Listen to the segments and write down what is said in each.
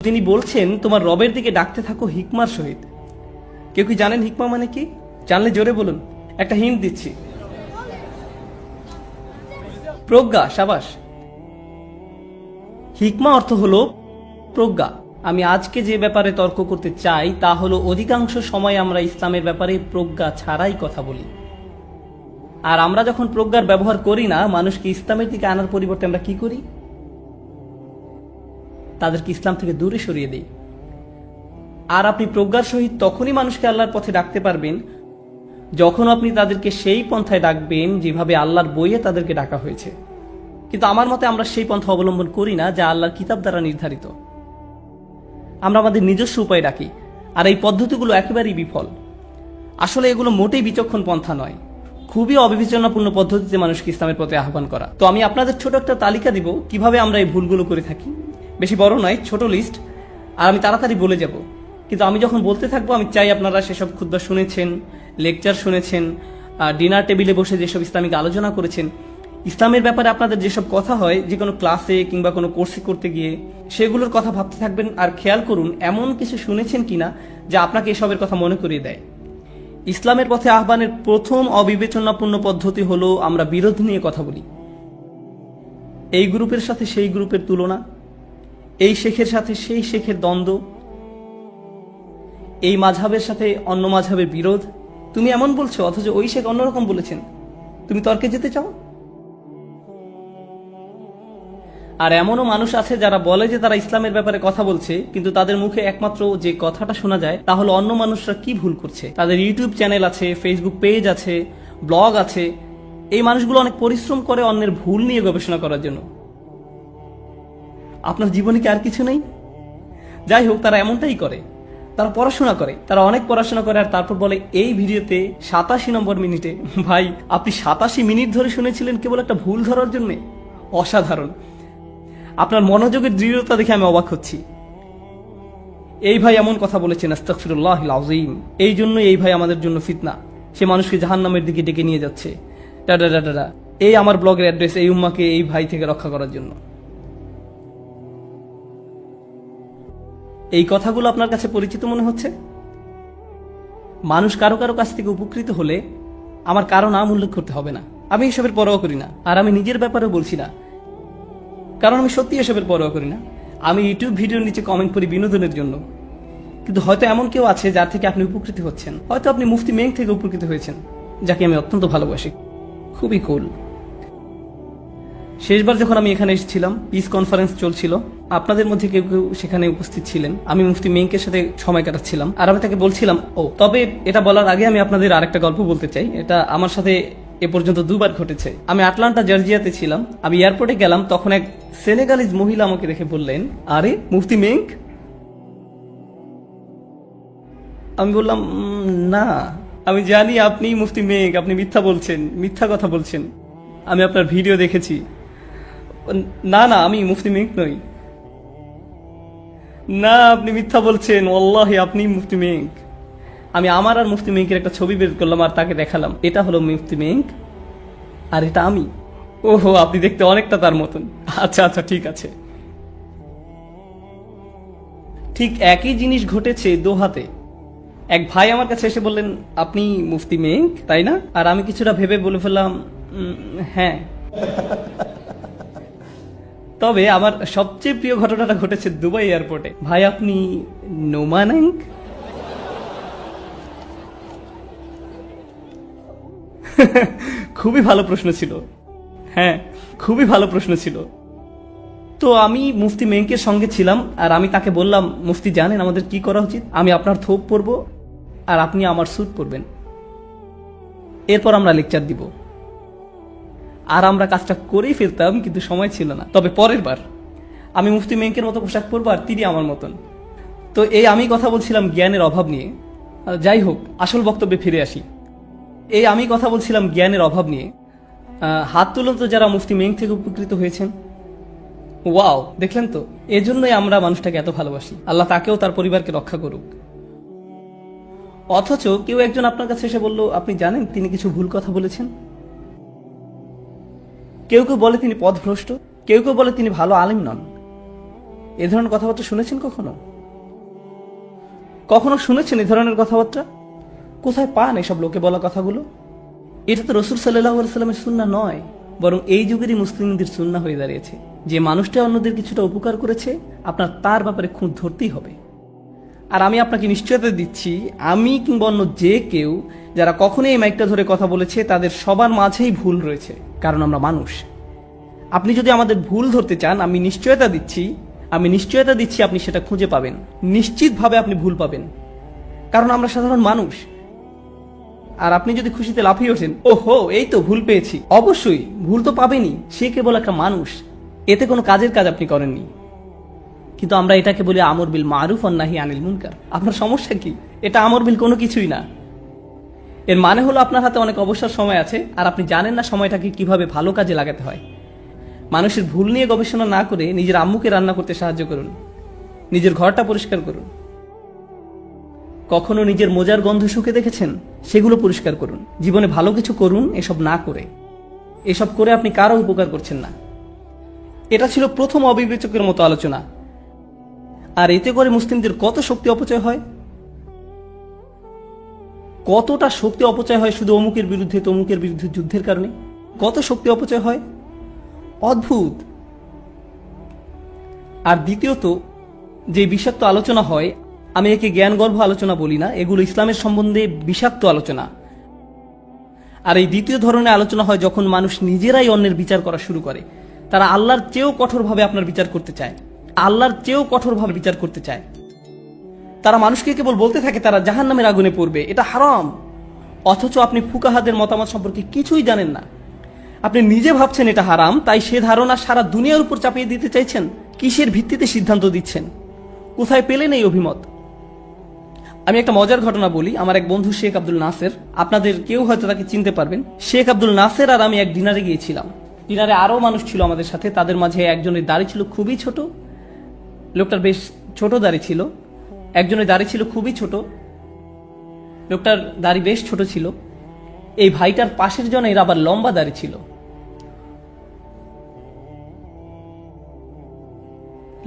তিনি বলছেন তোমার রবের দিকে ডাকতে থাকো হিকমার সহিত। কেউ কি জানেন হিকমা মানে কি? জানলে জোরে বলুন, একটা হিন্ট দিচ্ছি। প্রজ্ঞা। সাবাস। হিকমা অর্থ হলো প্রজ্ঞা। আমি আজকে যে ব্যাপারে তর্ক করতে চাই তা হলো অধিকাংশ সময় আমরা ইসলামের ব্যাপারে প্রজ্ঞা ছাড়াই কথা বলি। আর আমরা যখন প্রজ্ঞার ব্যবহার করি না, মানুষকে ইসলামের দিকে আনার পরিবর্তে আমরা কি করি? তাদেরকে ইসলাম থেকে দূরে সরিয়ে দেই। আর আপনি প্রজ্ঞার সহিত তখনই মানুষকে আল্লাহর পথে ডাকতে পারবেন যখন আপনি তাদেরকে সেই পন্থায় ডাকবেন যেভাবে আল্লাহর বইয়ে তাদেরকে ডাকা হয়েছে। কিন্তু আমার মতে আমরা সেই পন্থা অবলম্বন করি না যা আল্লাহর কিতাব দ্বারা নির্ধারিত। আমরা আমাদের নিজস্ব উপায় ডাকি, আর এই পদ্ধতিগুলো একেবারেই বিফল। আসলে এগুলো মোটেই বিচক্ষণ পন্থা নয়, খুবই অবিবেচনাপূর্ণ পদ্ধতিতে মানুষকে ইসলামের পথে আহ্বান করা। তো আমি আপনাদের ছোট একটা তালিকা দিব কিভাবে আমরা এই ভুলগুলো করে থাকি। বেশি বড় নয়, ছোট লিস্ট, আর আমি তাড়াতাড়ি বলে যাব। কিন্তু আমি যখন বলতে থাকবো আমি চাই আপনারা সেসব খুতবা শুনেছেন, লেকচার শুনেছেন, ডিনার টেবিলে বসে যেসব ইসলামিক আলোচনা করেছেন, ইসলামের ব্যাপারে আপনাদের যেসব কথা হয় যে কোনো ক্লাসে কিংবা কোনো কোর্সে করতে গিয়ে, সেগুলোর কথা ভাবতে থাকবেন। আর খেয়াল করুন এমন কিছু শুনেছেন কিনা যা আপনাকে এসবের কথা মনে করিয়ে দেয়। ইসলামের পথে আহ্বানের প্রথম অবিবেচনাপূর্ণ পদ্ধতি হলো আমরা বিরোধ নিয়ে কথা বলি। এই গ্রুপের সাথে সেই গ্রুপের তুলনা, এই শেখের সাথে সেই শেখের দ্বন্দ্ব, এই মাঝহাবের সাথে অন্য মাঝহাবের বিরোধ। তুমি এমন বলছো অথচ ওই শেখ অন্যরকম বলেছেন, তুমি তর্কে যেতে চাও? আর এমনও মানুষ আছে যারা বলে যে তারা ইসলামের ব্যাপারে কথা বলছে, কিন্তু তাদের মুখে একমাত্র যে কথাটা শোনা যায় তা হলো অন্য মানুষরা কি ভুল করছে। তাদের ইউটিউব চ্যানেল আছে, ফেসবুক পেজ আছে, ব্লগ আছে। এই মানুষগুলো অনেক পরিশ্রম করে অন্যের ভুল নিয়ে গবেষণা করার জন্য। আপনার জীবনে কি আর কিছু নেই? যাই হোক, তারা এমনটাই করে। তারা পড়াশোনা করে, তারা অনেক পড়াশোনা করে, আর তারপর বলে এই ভিডিওতে 87 নম্বর মিনিটে। ভাই, আপনি 87 মিনিট ধরে শুনেছিলেন কেবল একটা ভুল ধরার জন্য? অসাধারণ। আপনার মনোযোগের দৃঢ়তা দেখে আমি অবাক হচ্ছি। এই ভাই এমন কথা বলেছেন, আস্তাগফিরুল্লাহিল আযীম। এই জন্য এই ভাই আমাদের জন্য ফিতনা। সে মানুষকে জাহান্নামের দিকে ডেকে নিয়ে যাচ্ছে। ডাডা। এই আমার ব্লগের অ্যাড্রেস এই উম্মাকে এই ভাই থেকে রক্ষা করার জন্য। এই কথাগুলো আপনার কাছে পরিচিত মনে হচ্ছে? মানুষ কারো কারো কাছ থেকে উপকৃত হলে আমার কারো নাম উল্লেখ করতে হবে না। আমি এসবের পরোয়া করি না। আর আমি নিজের ব্যাপারেও বলছি না, কারণ আমি সত্যি এসবের পরোয়া করি না। আমি ইউটিউব ভিডিওর নিচে কমেন্ট করি বিনোদনের জন্য। কিন্তু হয়তো এমন কেউ আছে যার থেকে আপনি উপকৃত হচ্ছেন। হয়তো আপনি মুফতি মেং থেকে উপকৃত হয়েছেন, যাকে আমি অত্যন্ত ভালোবাসি। খুবই কুল। শেষবার যখন আমি এখানে এসেছিলাম, পিস কনফারেন্স চলছিল। আপনাদের মধ্যে কেউ কেউ সেখানে উপস্থিত ছিলেন। আমি মুফতি মেংকের সাথে সময় কাটাচ্ছিলাম, আর আমি তাকে বলছিলাম, তবে এটা বলার আগে আমি আপনাদের আরেকটা গল্প বলতে চাই। এটা আমার সাথে এ পর্যন্ত 2 বার ঘটেছে। আমি আটলান্টা জর্জিয়াতে ছিলাম। আমি এয়ারপোর্টে গেলাম, তখন এক সেনেগালিজ মহিলা আমাকে দেখে বললেন, আরে মুফতি মেংক? আমি বললাম, না, আমি জানি আপনি মুফতি মেংক, আপনি মিথ্যা বলছেন, মিথ্যা কথা বলছেন। আমি আপনার ভিডিও দেখেছি। না, আমি মুফতি মেংক নই। না, আপনি মিথ্যা বলছেন, ওয়াল্লাহি আপনি মুফতি মেংক। আমি আমার আর মুফতি মেংকের একটা ছবি বের করলাম আর তাকে দেখালাম, এটা হলো মুফতি মেংক আর এটা আমি। ওহো, আপনি দেখতে অনেকটা তার মতন। আচ্ছা, ঠিক আছে। ঠিক একই জিনিস ঘটেছে দোহাতে। এক ভাই আমার কাছে এসে বললেন, আপনি মুফতি মেংক তাই না? আর আমি কিছুটা ভেবে বলে ফেললাম, হ্যাঁ। তবে আমার সবচেয়ে প্রিয় ঘটনাটা ঘটেছে দুবাই এয়ারপোর্টে। ভাই, আপনি নোমানেঙ্ক? খুবই ভালো প্রশ্ন ছিল। হ্যাঁ, খুবই ভালো প্রশ্ন ছিল। তো আমি মুফতি মেংকের সঙ্গে ছিলাম, আর আমি তাকে বললাম, মুফতি জানেন আমাদের কি করা উচিত? আমি আপনার থোপ পরবো আর আপনি আমার স্যুট পরবেন। এরপর আমরা লেকচার দিব। আর আমরা কাজটা করেই ফেলতাম, কিন্তু সময় ছিল না। তবে পরের বার আমি মুফতি মেংকের মতো পোশাক পরবো আর তিনি আমার মতন। তো এই আমি কথা বলছিলাম জ্ঞানের অভাব নিয়ে। যাই হোক, আসল বক্তব্যে ফিরে আসি। এই আমি কথা বলছিলাম জ্ঞানের অভাব নিয়ে। হাত তুলুন তো যারা মুফতি মেং থেকে উপকৃত হয়েছেন। ওয়াও, দেখলেন তো? এজন্যই আমরা মানুষটাকে এত ভালোবাসি। আল্লাহ তাকেও তার পরিবারকে রক্ষা করুক। অথচ কেউ একজন আপনার কাছে এসে বলল, আপনি জানেন তিনি কিছু ভুল কথা বলেছেন। কেউ কেউ বলে তিনি পথভ্রষ্ট, কেউ কেউ বলে তিনি ভালো আলিম নন। এ ধরনের কথাবার্তা শুনেছেন কখনো? কখনো শুনেছেন এ ধরনের কথাবার্তা? কোথায় পান এসব লোকে বলা কথাগুলো? এটা তো রাসূল সাল্লাল্লাহু আলাইহি ওয়াসাল্লামের সুন্নাহ নয়, বরং এই যুগেরই মুসলিমদের সুন্নাহ হয়ে দাঁড়িয়েছে। যে মানুষটা অন্যদের কিছুটা উপকার করেছে, আপনার তার ব্যাপারে খুঁত ধরতেই হবে। আর আমি আপনাকে নিশ্চয়তা দিচ্ছি, আমি কিংবা অন্য যে কেউ যারা কখনোই এই মাইকটা ধরে কথা বলেছে, তাদের সবার মাঝেই ভুল রয়েছে, কারণ আমরা মানুষ। আপনি যদি আমাদের ভুল ধরতে চান, আমি নিশ্চয়তা দিচ্ছি আপনি সেটা খুঁজে পাবেন। নিশ্চিতভাবে আপনি ভুল পাবেন, কারণ আমরা সাধারণ মানুষ। আর আপনি যদি খুশিতে লাফিয়ে ওঠেন, ওহো এই তো ভুল পেয়েছি, অবশ্যই ভুল তো পাবেনই, সে কেবল একটা মানুষ, এতে কোনো কাজের কাজ আপনি করেননি। কিন্তু আমরা এটাকে বলি আমর বিল মারুফ ওয়ান নাহি আনিল মুনকার। আপনার সমস্যা কি? এটা আমর বিল কোনো কিছুই না। এর মানে হলো আপনার হাতে অনেক অবসর সময় আছে, আর আপনি জানেন না সময়টাকে কিভাবে ভালো কাজে লাগাতে হয়। মানুষের ভুল নিয়ে গবেষণা না করে নিজের আম্মুকে রান্না করতে সাহায্য করুন, নিজের ঘরটা পরিষ্কার করুন। কখনো নিজের মোজার গন্ধ শুকে দেখেছেন? সেগুলো পরিষ্কার করুন। জীবনে ভালো কিছু করুন, এসব না করে। এসব করে আপনি কারো উপকার করছেন না। এটা ছিল প্রথম অবিবেচকের মতো আলোচনা, আর এতে করে মুসলিমদের কত শক্তি অপচয় হয়। কতটা শক্তি অপচয় হয় শুধু অমুকের বিরুদ্ধে তমুকের বিরুদ্ধে যুদ্ধের কারণে। কত শক্তি অপচয় হয়, অদ্ভুত। আর দ্বিতীয়ত, যে বিষাক্ত আলোচনা হয়, আমি একে জ্ঞানগর্ভ আলোচনা বলি না, এগুলো ইসলামের সম্বন্ধে বিষাক্ত আলোচনা। আর এই দ্বিতীয় ধরনের আলোচনা হয় যখন মানুষ নিজেরাই অন্যের বিচার করা শুরু করে। তারা আল্লাহর চেয়েও কঠোরভাবে আপনার বিচার করতে চায়, তারা মানুষকে কেবল বলতে থাকে তারা জাহান্নামের আগুনে পড়বে, এটা হারাম। অথচ আপনি ফুকাহাদের মতামত সম্পর্কে কিছুই জানেন না। আপনি নিজে ভাবছেন এটা হারাম, তাই সে ধারণা সারা দুনিয়ার উপর চাপিয়ে দিতে চাইছেন। কিসের ভিত্তিতে সিদ্ধান্ত দিচ্ছেন? কোথায় পেলেন এই অভিমত? আমি একটা মজার ঘটনা বলি। আমার এক বন্ধু শেখ আব্দুল নাসের, আপনাদের কেউ হয়তো তাকে চিনতে পারবেন। শেখ আব্দুল নাসের আর আমি এক ডিনারে গিয়েছিলাম। ডিনারে আরো মানুষ ছিল আমাদের সাথে। তাদের মাঝে একজনের দাড়ি ছিল খুবই ছোট, লোকটার বেশ ছোট দাড়ি ছিল। একজনের দাড়ি ছিল খুবই ছোট, লোকটার দাড়ি বেশ ছোট ছিল। এই ভাইটার পাশের জনের আবার লম্বা দাড়ি ছিল।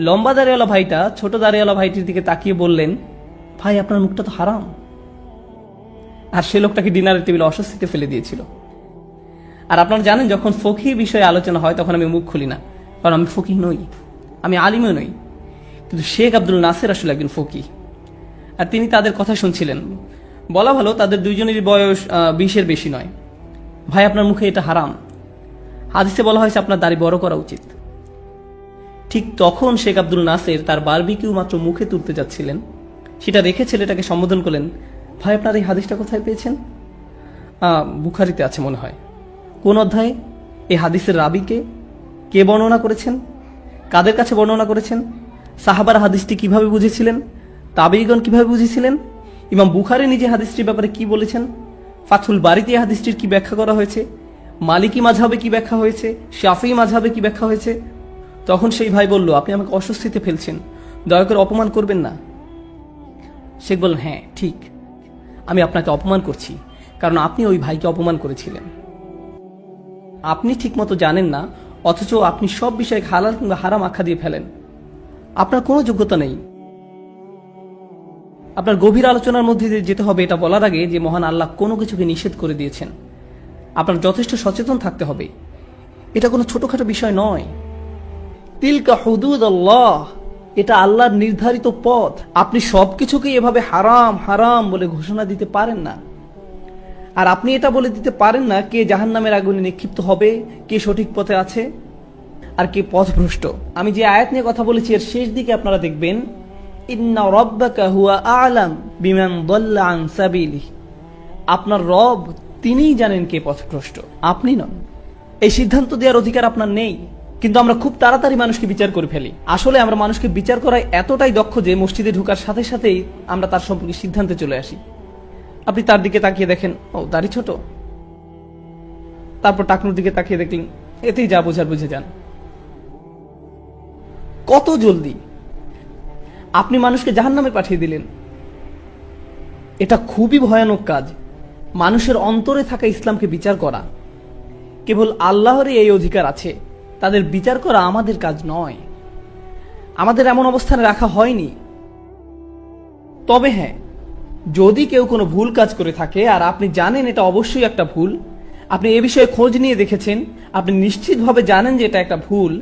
লম্বা দাড়িওয়ালা ভাইটা ছোট দাড়িওয়ালা ভাইটির দিকে তাকিয়ে বললেন, ভাই আপনার মুখটা তো হারাম। আর সে লোকটাকে ডিনারের টেবিলে অস্বস্তিতে ফেলে দিয়েছিল। আর আপনারা জানেন, যখন ফকিহ বিষয়ে আলোচনা হয় তখন আমি মুখ খুলি না, কারণ আমি ফকিহ নই, আমি আলিমও নই। কিন্তু শেখ আব্দুল নাসের আসলে একজন ফকিহ, আর তিনি তাদের কথা শুনছিলেন। বলা ভালো তাদের দুইজনেরই বয়স 20-এর বেশি নয়। ভাই আপনার মুখে এটা হারাম, হাদিসে বলা হয়েছে আপনার দাড়ি বড় করা উচিত। ঠিক তখন শেখ আব্দুল নাসের তার বারবিকিউ মাত্র মুখে তুলতে যাচ্ছিলেন, সেটা রেখে ছেলেটাকে সম্বোধন করলেন, ভাই আপনার এই হাদিসটা কোথায় পেয়েছেন? বুখারীতে আছে মনে হয়। কোন অধ্যায়ে? এই হাদিসের রাবিকে কে বর্ণনা করেছেন? কাদের কাছে বর্ণনা করেছেন? সাহাবারা হাদিসটি কিভাবে বুঝেছিলেন? তাবেঈগণ কিভাবে বুঝেছিলেন? ইমাম বুখারী নিজে হাদিসটির ব্যাপারে কি বলেছেন? ফাথুল বারীতে এই হাদিসটির কি ব্যাখ্যা করা হয়েছে? মালিকি মাযহাবে কি ব্যাখ্যা হয়েছে? শাফিঈ মাযহাবে কি ব্যাখ্যা হয়েছে? তখন সেই ভাই বলল, আপনি আমাকে অস্বস্তিতে ফেলছেন, দয়া করে অপমান করবেন না। শেখ বললেন, হ্যাঁ ঠিক, আমি আপনাকে অপমান করছি, কারণ আপনি ওই ভাইকে অপমান করেছিলেন। আপনি ঠিকমতো জানেন না, অথচ আপনি সব বিষয়ে হালাল কিংবা হারাম আখ্যা দিয়ে ফেলেন। আপনার কোনো যোগ্যতা নেই। আপনার গভীর আলোচনার মধ্যে দিয়ে যেতে হবে এটা বলার আগে যে মহান আল্লাহ কোনো কিছুকে নিষেধ করে দিয়েছেন। আপনার যথেষ্ট সচেতন থাকতে হবে। এটা কোনো ছোটখাটো বিষয় নয়। তিলকা হুদুদাল্লাহ, এটা আল্লাহর নির্ধারিত পথ। আপনি সবকিছুকে এভাবে হারাম হারাম বলে ঘোষণা দিতে পারেন না। আর আপনি এটা বলে দিতে পারেন না কে জাহান্নামের আগুনে নিক্ষিপ্ত হবে, কে সঠিক পথে আছে আর কে পথভ্রষ্ট। আমি যে আয়াত নিয়ে কথা বলেছি এর শেষ দিকে আপনারা দেখবেন, ইন্না রাব্বাকা হুয়া আ'লাম বিমান দাল্লা আন সাবিলিহি, আপনার রব তিনিই জানেন কে পথভ্রষ্ট, আপনি নন। এই সিদ্ধান্ত দেওয়ার অধিকার আপনার নেই। কিন্তু আমরা খুব তাড়াতাড়ি মানুষকে বিচার করে ফেলি। আসলে আমরা মানুষকে বিচার করায় এতটাই দক্ষ যে মসজিদে ঢোকার সাথে সাথেই আমরা তার সম্পর্কে সিদ্ধান্তে চলে আসি। আপনি তার দিকে তাকিয়ে দেখেন, ও দাড়ি ছোট, তারপর টাকনুর দিকে তাকিয়ে দেখলেন, এতেই যা বোঝার বুঝে যান। কত জলদি আপনি মানুষকে জাহান্নামে পাঠিয়ে দিলেন। এটা খুবই ভয়ানক কাজ, মানুষের অন্তরে থাকা ইসলামকে বিচার করা। কেবল আল্লাহরই এই অধিকার আছে, তাদের বিচার করা আমাদের কাজ নয়। আমাদের এমন অবস্থানে রাখা হয়নি। তবে হ্যাঁ, যদি কেউ কোনো ভুল কাজ করে থাকে আর আপনি জানেন এটা অবশ্যই একটা ভুল, আপনি এ বিষয়ে খোঁজ নিয়ে দেখেছেন, আপনি নিশ্চিতভাবে জানেন যে এটা একটা ভুল,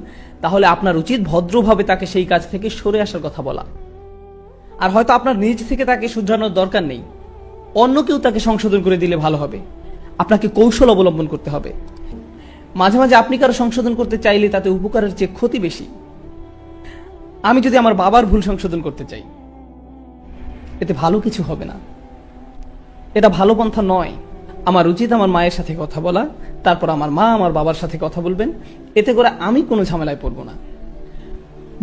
তাহলে আপনার উচিত ভদ্রভাবে তাকে সেই কাজ থেকে সরে আসার কথা বলা। আর হয়তো আপনার নিজ থেকে তাকে শুধরানোর দরকার নেই, অন্য কেউ তাকে সংশোধন করে দিলে ভালো হবে। আপনাকে কৌশল অবলম্বন করতে হবে। মাঝে মাঝে আপনি কারো সংশোধন করতে চাইলে তাতে উপকারের চেয়ে ক্ষতি বেশি। আমি যদি আমার বাবার ভুল সংশোধন করতে চাই, এতে ভালো কিছু হবে না, এটা ভালো পন্থা নয়। আমার উচিত আমার মায়ের সাথে কথা বলা, তারপর আমার মা আমার বাবার সাথে কথা বলবেন, এতে করে আমি কোনো ঝামেলায় পড়বো না।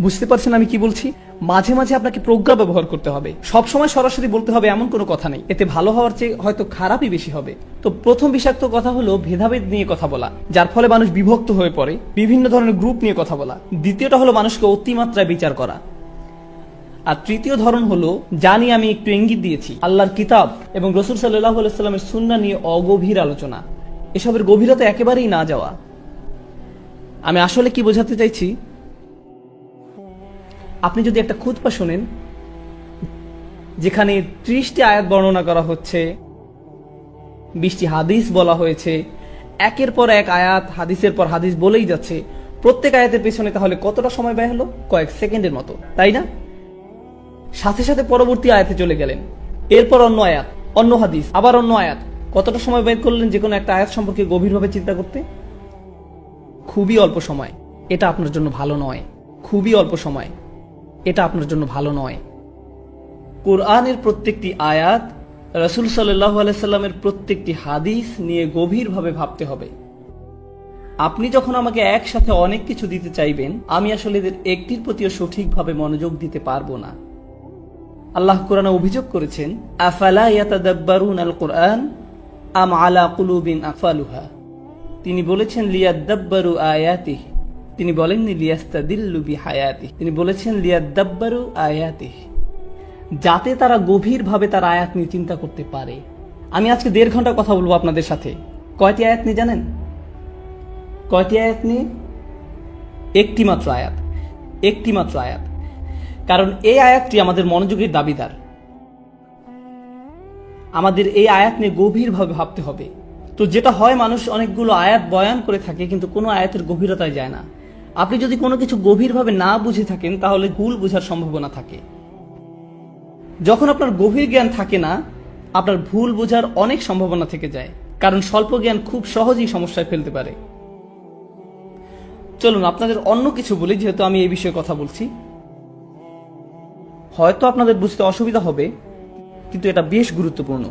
বুঝতে পারছেন আমি কি বলছি? মাঝে মাঝে আপনাকে প্রজ্ঞা ব্যবহার করতে হবে, সবসময় সরাসরি বলতে হবে এমন কোনো কথা নেই, এতে ভালো হওয়ার চেয়ে হয়তো খারাপই বেশি হবে। তো প্রথম বিষাক্ত কথা হলো ভেদাভেদ নিয়ে কথা বলা, যার ফলে মানুষ বিভক্ত হয়ে পড়ে, বিভিন্ন ধরনের গ্রুপ নিয়ে কথা বলা। দ্বিতীয়টা হলো মানুষকে অতিমাত্রায় বিচার করা। আর তৃতীয় ধরন হলো, জানি আমি একটু ইঙ্গিত দিয়েছি, আল্লাহর কিতাব এবং রাসূল সাল্লাল্লাহু আলাইহি সাল্লামের সুন্নাহ নিয়ে অগভীর আলোচনা, এসবের গভীরতা একেবারেই না যাওয়া। আমি আসলে কি বোঝাতে চাইছি, আপনি যদি একটা খুতবা শোনেন যেখানে 30টি আয়াত বর্ণনা করা হচ্ছে, 20টি হাদিস বলা হয়েছে, একের পর এক আয়াত হাদিসের পর হাদিস বলেই যাচ্ছে, প্রত্যেক আয়াতের পেছনে তাহলে কতটা সময় ব্যয় হলো? কয়েক সেকেন্ডের মতো, তাই না? সাথে সাথে পরবর্তী আয়াতে চলে গেলেন, এরপর অন্য আয়াত, অন্য হাদিস, আবার অন্য আয়াত। কতটা সময় ব্যয় করলেন যে কোনো একটা আয়াত সম্পর্কে গভীরভাবে চিন্তা করতে? খুবই অল্প সময়। এটা আপনার জন্য ভালো নয়, খুবই অল্প সময়, এটা আপনার জন্য ভালো নয়। কোরআনের প্রত্যেকটি আয়াত, রাসূল সাল্লাল্লাহু আলাইহি সাল্লামের প্রত্যেকটি হাদিস নিয়ে গভীরভাবে ভাবতে হবে। আপনি যখন আমাকে একসাথে অনেক কিছু দিতে চাইবেন, আমি আসলে এদের একটির প্রতিও সঠিকভাবে মনোযোগ দিতে পারবো না। আল্লাহ কোরআনে অভিযোগ করেছেন, আফালা ইয়াতাদাব্বারুনাল কুরআন আম আলা কুলুবিন আকফালুহা। তিনি বলেছেন লিয়াদাব্বারু আয়াতিহি, তিনি বলেননি লিয়াস্তাদিল্লু বিহায়াতিহি, তিনি বলেছেন লিয়াদাব্বারু আয়াতিহি, যাতে তারা গভীরভাবে তার আয়াত নিয়ে চিন্তা করতে পারে। আমি আজকে 1.5 ঘন্টা কথা বলবো আপনাদের সাথে। কয়টি আয়াত নিয়ে জানেন? কয়টি আয়াত নিয়ে? একটি মাত্র আয়াত, একটি মাত্র আয়াত। কারণ এই আয়াতটি আমাদের মনোযোগের দাবিদার। আমাদের এই আয়াত নিয়ে গভীরভাবে ভাবতে হবে। তো যেটা হয়, মানুষ অনেকগুলো আয়াত বয়ান করে থাকে কিন্তু কোনো আয়াতের গভীরতায় যায় না। আপনি যদি কোনো কিছু গভীরভাবে না বুঝে থাকেন তাহলে ভুল বোঝার সম্ভাবনা থাকে। যখন আপনার গভীর জ্ঞান থাকে না, আপনার ভুল বোঝার অনেক সম্ভাবনা থেকে যায়, কারণ স্বল্প জ্ঞান খুব সহজেই সমস্যায় ফেলতে পারে। চলুন আপনাদের অন্য কিছু বলি, যেহেতু আমি এই বিষয়ে কথা বলছি। হয়তো আপনাদের বুঝতে অসুবিধা হবে, কিন্তু এটা বেশ গুরুত্বপূর্ণ।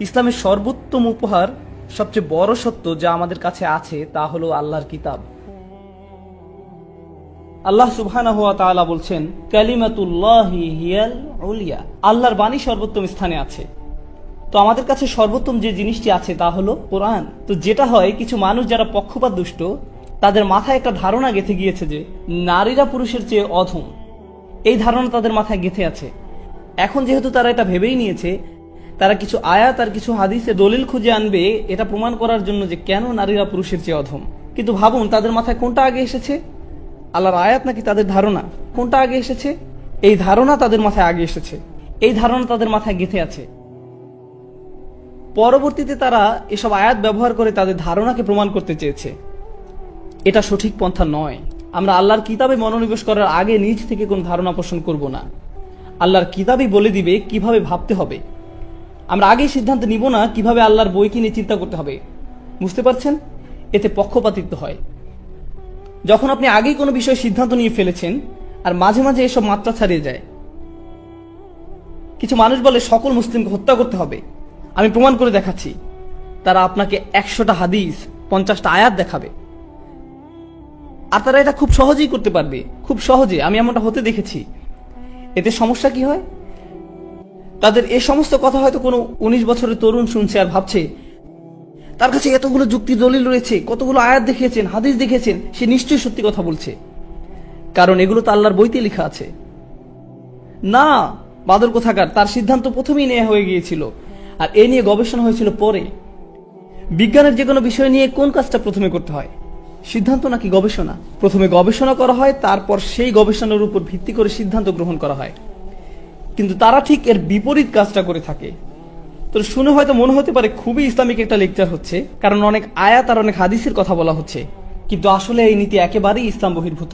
ইসলামের সর্বোত্তম উপহার, সবচেয়ে বড় সত্য যা আমাদের কাছে আছে তা হলো আল্লাহর কিতাব। আল্লাহ সুবহানাহু ওয়া তাআলা বলছেন, কালিমাতুল্লাহি হিয়াল উলিয়া, আল্লাহর বাণী সর্বোত্তম স্থানে আছে। তো আমাদের কাছে সর্বোত্তম যে জিনিসটি আছে তা হলো কোরআন। তো যেটা হয়, কিছু মানুষ যারা পক্ষপাত দুষ্ট, তাদের মাথায় একটা ধারণা গেঁথে গিয়েছে যে নারীরা পুরুষের চেয়ে অধম। এই ধারণা তাদের মাথায় গেঁথে আছে। এখন যেহেতু তারা এটা ভেবেই নিয়েছে, তারা কিছু আয়াত আর কিছু হাদিসে দলিল খুঁজে আনবে এটা প্রমাণ করার জন্য যে কেন নারীরা পুরুষের চেয়ে অধম। কিন্তু ভাবুন, তাদের মাথায় কোনটা আগে এসেছে? আল্লাহর আয়াত নাকি তাদের ধারণা? কোনটা আগে এসেছে? এই ধারণা তাদের মাথায় আগে এসেছে, এই ধারণা তাদের মাথায় গেঁথে আছে। পরবর্তীতে তারা এসব আয়াত ব্যবহার করে তাদের ধারণাকে প্রমাণ করতে চেয়েছে। এটা সঠিক পন্থা নয়। আমরা আল্লাহর কিতাবে মনোনিবেশ করার আগে নিজ থেকে কোন ধারণা পোষণ করব না। আল্লাহর কিতাবই বলে দিবে কিভাবে ভাবতে হবে। আমরা আগেই সিদ্ধান্ত নিব না কিভাবে আল্লাহর বইকে নিয়ে চিন্তা করতে হবে। বুঝতে পারছেন? এতে পক্ষপাতিত্ব হয়। যখন আপনি আগেই কোনো বিষয়ে সিদ্ধান্ত নিয়ে ফেলেছেন আর মাঝে মাঝে এসব মাত্রা ছাড়িয়ে যায়। কিছু মানুষ বলে সকল মুসলিমকে হত্যা করতে হবে। আমি প্রমাণ করে দেখাচ্ছি। তারা আপনাকে 100টা হাদিস, 50টা আয়াত দেখাবে, আর তারা এটা খুব সহজেই করতে পারবে, খুব সহজে। আমি এমনটা হতে দেখেছি। এতে সমস্যা কি হয়? তাদের এই সমস্ত কথা হয়তো কোনো 19 বছরের তরুণ শুনছে আর ভাবছে তার কাছে এতগুলো যুক্তি দলিল রয়েছে, কতগুলো আয়াত দেখিয়েছেন, হাদিস দেখিয়েছেন, সে নিশ্চয়ই সত্যি কথা বলছে, কারণ এগুলো তো আল্লাহর বইতে লেখা আছে। না, বাদর কোথাকার, তার সিদ্ধান্ত প্রথমেই নেওয়া হয়ে গিয়েছিল আর এ নিয়ে গবেষণা হয়েছিল পরে। বিজ্ঞানের যে কোনো বিষয় নিয়ে কোন কাজটা প্রথমে করতে হয়? সিদ্ধান্ত নাকি গবেষণা? প্রথমে গবেষণা করা হয়, তারপর সেই গবেষণার উপর ভিত্তি করে সিদ্ধান্ত গ্রহণ করা হয়। কিন্তু তারা ঠিক এর বিপরীত কাজটা করে থাকে। তো শুনে হয়তো মনে হতে পারে খুবই ইসলামিক একটা লেকচার হচ্ছে, কারণ অনেক আয়াত আর অনেক হাদিসের কথা বলা হচ্ছে, কিন্তু আসলে এই নীতি একেবারেই ইসলাম বহির্ভূত।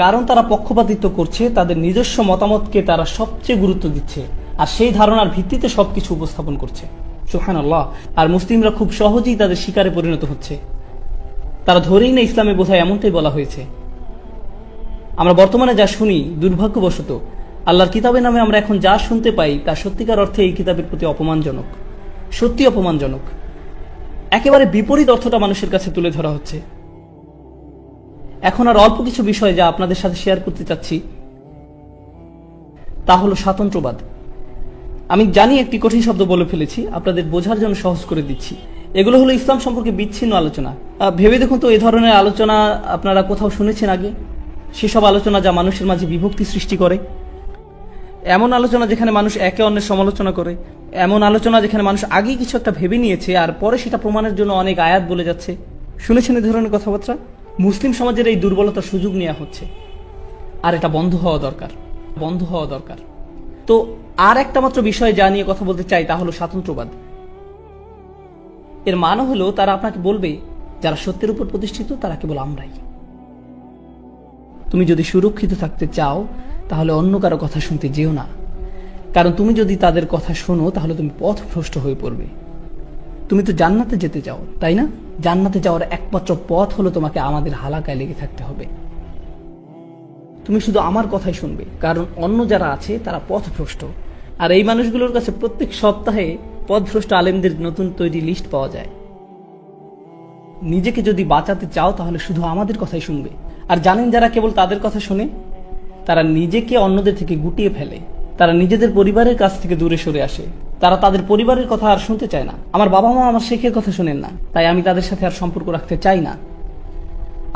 কারণ তারা পক্ষপাতিত্ব করছে, তাদের নিজস্ব মতামতকে তারা সবচেয়ে গুরুত্ব দিচ্ছে, আর সেই ধারণার ভিত্তিতে সবকিছু উপস্থাপন করছে। সুবহানাল্লাহ। আর মুসলিমরা খুব সহজেই তাদের শিকারে পরিণত হচ্ছে। তারা ধরেই না ইসলামে বোধহয় এমনটাই বলা হয়েছে। আমরা বর্তমানে যা শুনি, দুর্ভাগ্যবশত আল্লাহর কিতাবের নামে আমরা এখন যা শুনতে পাই তা সত্যিকার অর্থে এই কিতাবের প্রতি অপমানজনক, সত্যি অপমানজনক। একেবারে বিপরীত অর্থটা মানুষের কাছে তুলে ধরা হচ্ছে। এখন আর অল্প কিছু বিষয় যা আপনাদের সাথে শেয়ার করতে চাচ্ছি, তা হলো স্বাতন্ত্র্যবাদ। আমি জানি একটি কঠিন শব্দ বলে ফেলেছি, আপনাদের বোঝার জন্য সহজ করে দিচ্ছি। এগুলো হলো ইসলাম সম্পর্কে বিচ্ছিন্ন আলোচনা। ভেবে দেখুন তো, এই ধরনের আলোচনা আপনারা কোথাও শুনেছেন আগে? সেসব আলোচনা যা মানুষের মাঝে বিভক্তি সৃষ্টি করে, এমন আলোচনা যেখানে মানুষ একে অন্যের সমালোচনা করে, এমন আলোচনা যেখানে মানুষ আগেই কিছু একটা ভেবে নিয়েছে আর পরে সেটা প্রমাণের জন্য অনেক আয়াত বলে যাচ্ছে। শুনেছেন এই ধরনের কথাবার্তা? মুসলিম সমাজের এই দুর্বলতার সুযোগ নেওয়া হচ্ছে, আর এটা বন্ধ হওয়া দরকার, বন্ধ হওয়া দরকার। তো আর একটা মাত্র বিষয় যা নিয়ে কথা বলতে চাই, তা হলো স্বাতন্ত্র্যবাদ। এর মানে হলো তারা আপনাকে বলবে যারা সত্যের উপর প্রতিষ্ঠিত তারা কেবল আমরাই। তুমি যদি সুরক্ষিত থাকতে চাও তাহলে অন্য কারো কথা শুনতে যেও না, কারণ তুমি যদি তাদের কথা শোনো তাহলে তুমি পথভ্রষ্ট হয়ে পড়বে। তুমি তো জান্নাতে যেতে চাও, তাই না? জান্নাতে যাওয়ার একমাত্র পথ হলো তোমাকে আমাদের হালাকায় লেগে থাকতে হবে। তুমি শুধু আমার কথাই শুনবে, কারণ অন্য যারা আছে তারা পথভ্রষ্ট। আর এই মানুষগুলোর কাছে প্রত্যেক সপ্তাহে পথভ্রষ্ট আলেমদের নতুন তৈরি লিস্ট পাওয়া যায়। নিজেকে যদি বাঁচাতে চাও তাহলে শুধু আমাদের কথাই শুনবে। আর জানেন, যারা কেবল তাদের কথা শুনে তারা নিজেকে অন্যদের থেকে গুটিয়ে ফেলে, তারা নিজেদের পরিবারের কাছ থেকে দূরে সরে আসে, তারা তাদের পরিবারের কথা আর শুনতে চায় না। আমার বাবা মা আমার শেখের কথা শোনেন না, তাই আমি তাদের সাথে আর সম্পর্ক রাখতে চাই না।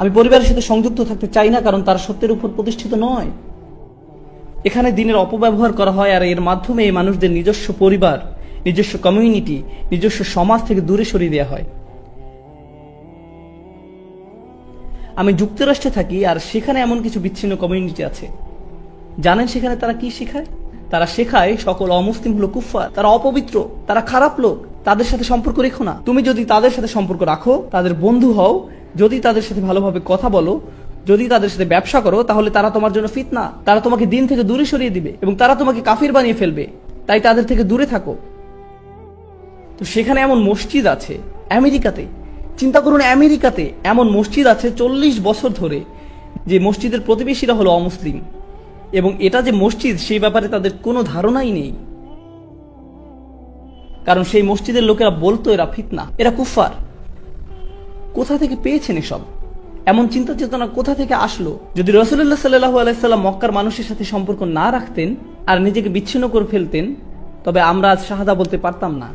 আমি পরিবারের সাথে সংযুক্ত থাকতে চাই না, কারণ তারা সত্যের উপর প্রতিষ্ঠিত নয়। এখানে দিনের অপব্যবহার করা হয়, আর এর মাধ্যমে এই মানুষদের নিজস্ব পরিবার, নিজস্ব কমিউনিটি, নিজস্ব সমাজ থেকে দূরে সরিয়ে দেওয়া হয়। আমি যুক্তরাষ্ট্রে থাকি, আর সেখানে এমন কিছু বিচ্ছিন্ন কমিউনিটি আছে। জানেন সেখানে তারা কি শেখায়? তারা শেখায় সকল অমুসলিম হলো কুফফার, তারা অপবিত্র, তারা খারাপ লোক, তাদের সাথে সম্পর্ক রেখো না। তুমি যদি তাদের সাথে সম্পর্ক রাখো, তাদের বন্ধু হও, যদি তাদের সাথে ভালোভাবে কথা বলো, যদি তাদের সাথে ব্যবসা করো, তাহলে তারা তোমার জন্য ফিতনা, তারা তোমাকে দিন থেকে দূরে সরিয়ে দিবে এবং তারা তোমাকে কাফির বানিয়ে ফেলবে। তাই তাদের থেকে দূরে থাকো। তো সেখানে এমন মসজিদ আছে আমেরিকাতে, চিন্তা করুন, আমেরিকাতে এমন মসজিদ আছে 40 বছর ধরে, যে মসজিদের প্রতিবেশীরা হলো অমুসলিম, এবং এটা যে মসজিদ সেই ব্যাপারে তাদের কোনো ধারণাই নেই, কারণ সেই মসজিদের লোকেরা বলতো এরা ফিতনা, এরা কুফফার। কোথা থেকে পেয়েছেন এসব? এমন চিন্তা চেতনা কোথা থেকে আসলো? যদি রাসূলুল্লাহ সাল্লাল্লাহু আলাইহি সাল্লাম মক্কার মানুষের সাথে সম্পর্ক না রাখতেন আর নিজেকে বিচ্ছিন্ন করে ফেলতেন, তবে আমরা আজ শাহাদা বলতে পারতাম না।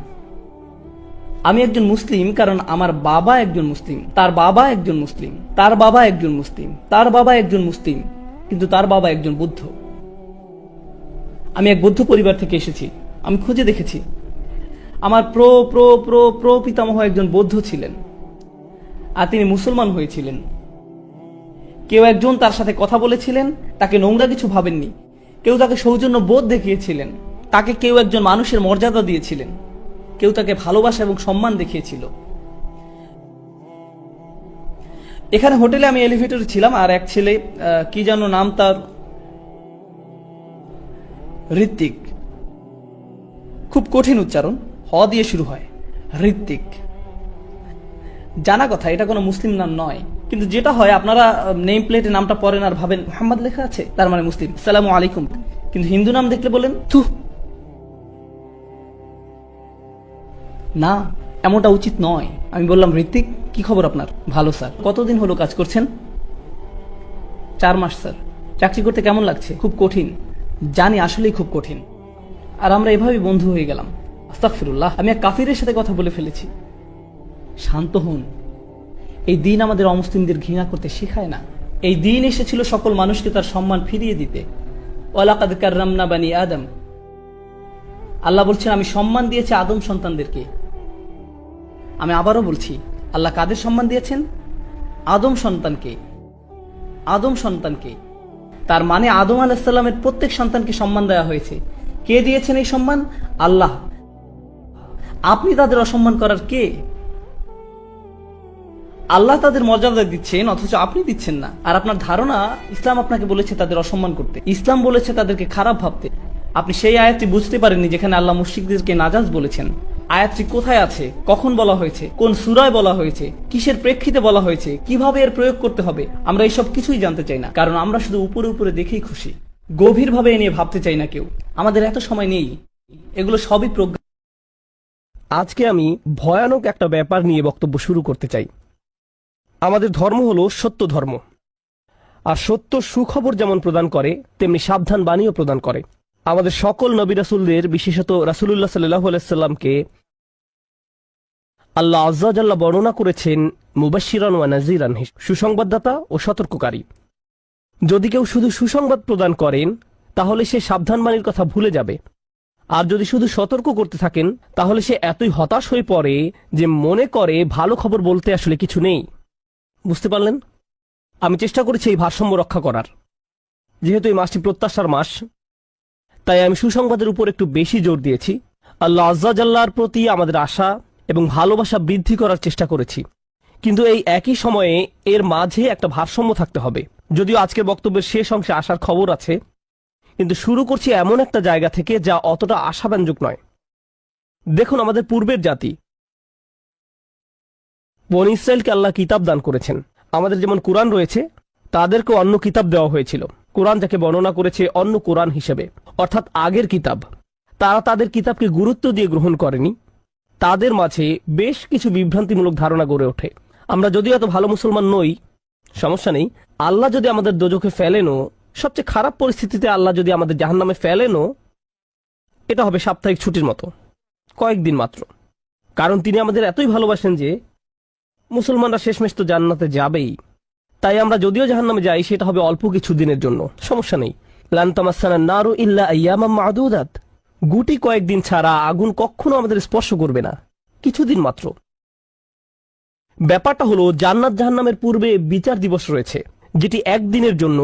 আমি একজন মুসলিম কারণ আমার বাবা একজন মুসলিম, তার বাবা একজন মুসলিম, তার বাবা একজন মুসলিম, তার বাবা একজন মুসলিম, কিন্তু তার বাবা একজন বৌদ্ধ। আমি এক বৌদ্ধ পরিবার থেকে এসেছি। আমি খুঁজে দেখেছি আমার প্রো প্রো প্রো প্রো পিতামহ একজন বৌদ্ধ ছিলেন, আর তিনি মুসলমান হয়েছিলেন। কেউ একজন তার সাথে কথা বলেছিলেন, তাকে নোংরা কিছু ভাবেননি। কেউ তাকে সৌজন্য বোধ দেখিয়েছিলেন, তাকে কেউ একজন মানুষের মর্যাদা দিয়েছিলেন, কেউ তাকে ভালোবাসা এবং সম্মান দেখিয়েছিল। এখানে হোটেলে আমি এলিভেটরে ছিলাম, আর এক ছেলে, কি যেন নাম তার, ঋত্বিক, খুব কঠিন উচ্চারণ, হ দিয়ে শুরু হয়, ঋত্বিক। জানা কথা এটা কোনো মুসলিম নাম নয়, কিন্তু যেটা হয় আপনারা নেম প্লেটে নামটা পড়েন আর ভাবেন মুহাম্মদ লেখা আছে, তার মানে মুসলিম, আসসালামু আলাইকুম। কিন্তু হিন্দু নাম দেখলে বলেন থু। না, এমনটা উচিত নয়। আমি বললাম, ঋত্বিক, কি খবর আপনার? ভালো স্যার। কতদিন হলো কাজ করছেন? 4 মাস স্যার। চাকরি করতে কেমন লাগছে? খুব কঠিন। জানি, আসলেই খুব কঠিন। আর আমরা এভাবেই বন্ধু হয়ে গেলাম। আস্তাগফিরুল্লাহ, আমি এক কাফিরের সাথে কথা বলে ফেলেছি। শান্ত হন। এই দিন আমাদের অমুসলিমদের ঘৃণা করতে শেখায় না। এই দিন এসেছিল সকল মানুষকে তার সম্মান ফিরিয়ে দিতে। ওয়ালাকাদ কাররামনা বানি আদম। আল্লাহ বলছেন, আমি সম্মান দিয়েছি আদম সন্তানদেরকে। আমি আবারও বলছি, আল্লাহ কাদের সম্মান দিয়েছেন? আদম সন্তানকে। আদম সন্তানকে, তার মানে আদম আলাইহিস সালামের প্রত্যেক সন্তানকে সম্মান দেওয়া হয়েছে। কে দিয়েছেন এই সম্মান? আল্লাহ। আপনি তাদের অসম্মান করার কে? আল্লাহ তাদের মর্যাদা দিচ্ছেন, অথচ আপনি দিচ্ছেন না। আর আপনার ধারণা ইসলাম আপনাকে বলেছে তাদের অসম্মান করতে, ইসলাম বলেছে তাদেরকে খারাপ ভাবতে। আপনি সেই আয়াতটি বুঝতে পারেননি যেখানে আল্লাহ মুশরিকদেরকে নাজাস বলেছেন। আয়াতটি কোথায় আছে, কখন বলা হয়েছে, কোন সূরায় বলা হয়েছে, কিসের প্রেক্ষিতে বলা হয়েছে, কিভাবে এর প্রয়োগ করতে হবে, আমরা এইসব কিছুই জানতে চাই না। কারণ আমরা শুধু উপরে উপরে দেখেই খুশি, গভীরভাবে এ নিয়ে ভাবতে চাই না কেউ। আমাদের এত সময় নেই, এগুলো সবই প্রজ্ঞা। আজকে আমি ভয়ানক একটা ব্যাপার নিয়ে বক্তব্য শুরু করতে চাই। আমাদের ধর্ম হলো সত্য ধর্ম, আর সত্য সুখবর যেমন প্রদান করে তেমনি সাবধান বাণীও প্রদান করে। আমাদের সকল নবী রাসূলদের, বিশেষত রাসূলুল্লাহ সাল্লাল্লাহু আলাইহি সাল্লামকে আল্লাহ আযজা ওয়া জাল্লা বর্ণনা করেছেন মুবাশশিরান ওয়া নাযীরান, সুসংবাদদাতা ও সতর্ককারী। যদি কেউ শুধু সুসংবাদ প্রদান করেন তাহলে সে সাবধান বাণীর কথা ভুলে যাবে, আর যদি শুধু সতর্ক করতে থাকেন তাহলে সে এতই হতাশ হয়ে পড়ে যে মনে করে ভালো খবর বলতে আসলে কিছু নেই। বুঝতে পারলেন? আমি চেষ্টা করেছি এই ভারসাম্য রক্ষা করার। যেহেতু এই মাসটি প্রত্যাশার মাস, তাই আমি সুসংবাদের উপর একটু বেশি জোর দিয়েছি। আল্লাহ আযজা জাল্লার প্রতি আমাদের আশা এবং ভালোবাসা বৃদ্ধি করার চেষ্টা করেছি, কিন্তু এই একই সময়ে এর মাঝে একটা ভারসাম্য থাকতে হবে। যদিও আজকের বক্তব্যের শেষ অংশে আসার খবর আছে, কিন্তু শুরু করছি এমন একটা জায়গা থেকে যা অতটা আশাব্যঞ্জক নয়। দেখুন, আমাদের পূর্বের জাতি বনী ইসরায়েলকে আল্লাহ কিতাব দান করেছেন। আমাদের যেমন কোরআন রয়েছে, তাদেরকে অন্য কিতাব দেওয়া হয়েছিল। কোরআন যাকে বর্ণনা করেছে অন্য কোরআন হিসেবে, অর্থাৎ আগের কিতাব। তারা তাদের কিতাবকে গুরুত্ব দিয়ে গ্রহণ করেনি। তাদের মাঝে বেশ কিছু বিভ্রান্তিমূলক ধারণা গড়ে ওঠে। আমরা যদিও এত ভালো মুসলমান নই, সমস্যা নেই। আল্লাহ যদি আমাদের দোজখে ফেলেনও, সবচেয়ে খারাপ পরিস্থিতিতে আল্লাহ যদি আমাদের জাহান্নামে ফেলেনও, এটা হবে সাপ্তাহিক ছুটির মতো, কয়েকদিন মাত্র। কারণ তিনি আমাদের এতই ভালোবাসেন যে মুসলমানরা শেষমেশ তো জান্নাতে যাবেই। তাই আমরা যদিও জাহান্নামে যাই, সেটা হবে অল্প কিছু দিনের জন্য, সমস্যা নেই। লান তামাসসানা নারু ইল্লা আইয়ামাম মা'দুদাত, গুটি কয়েকদিন ছাড়া আগুন কখনো আমাদের স্পর্শ করবে না, কিছুদিন মাত্র। ব্যাপারটা হলো, জান্নাত জাহান্নামের পূর্বে বিচার দিবস রয়েছে, যেটি একদিনের জন্য,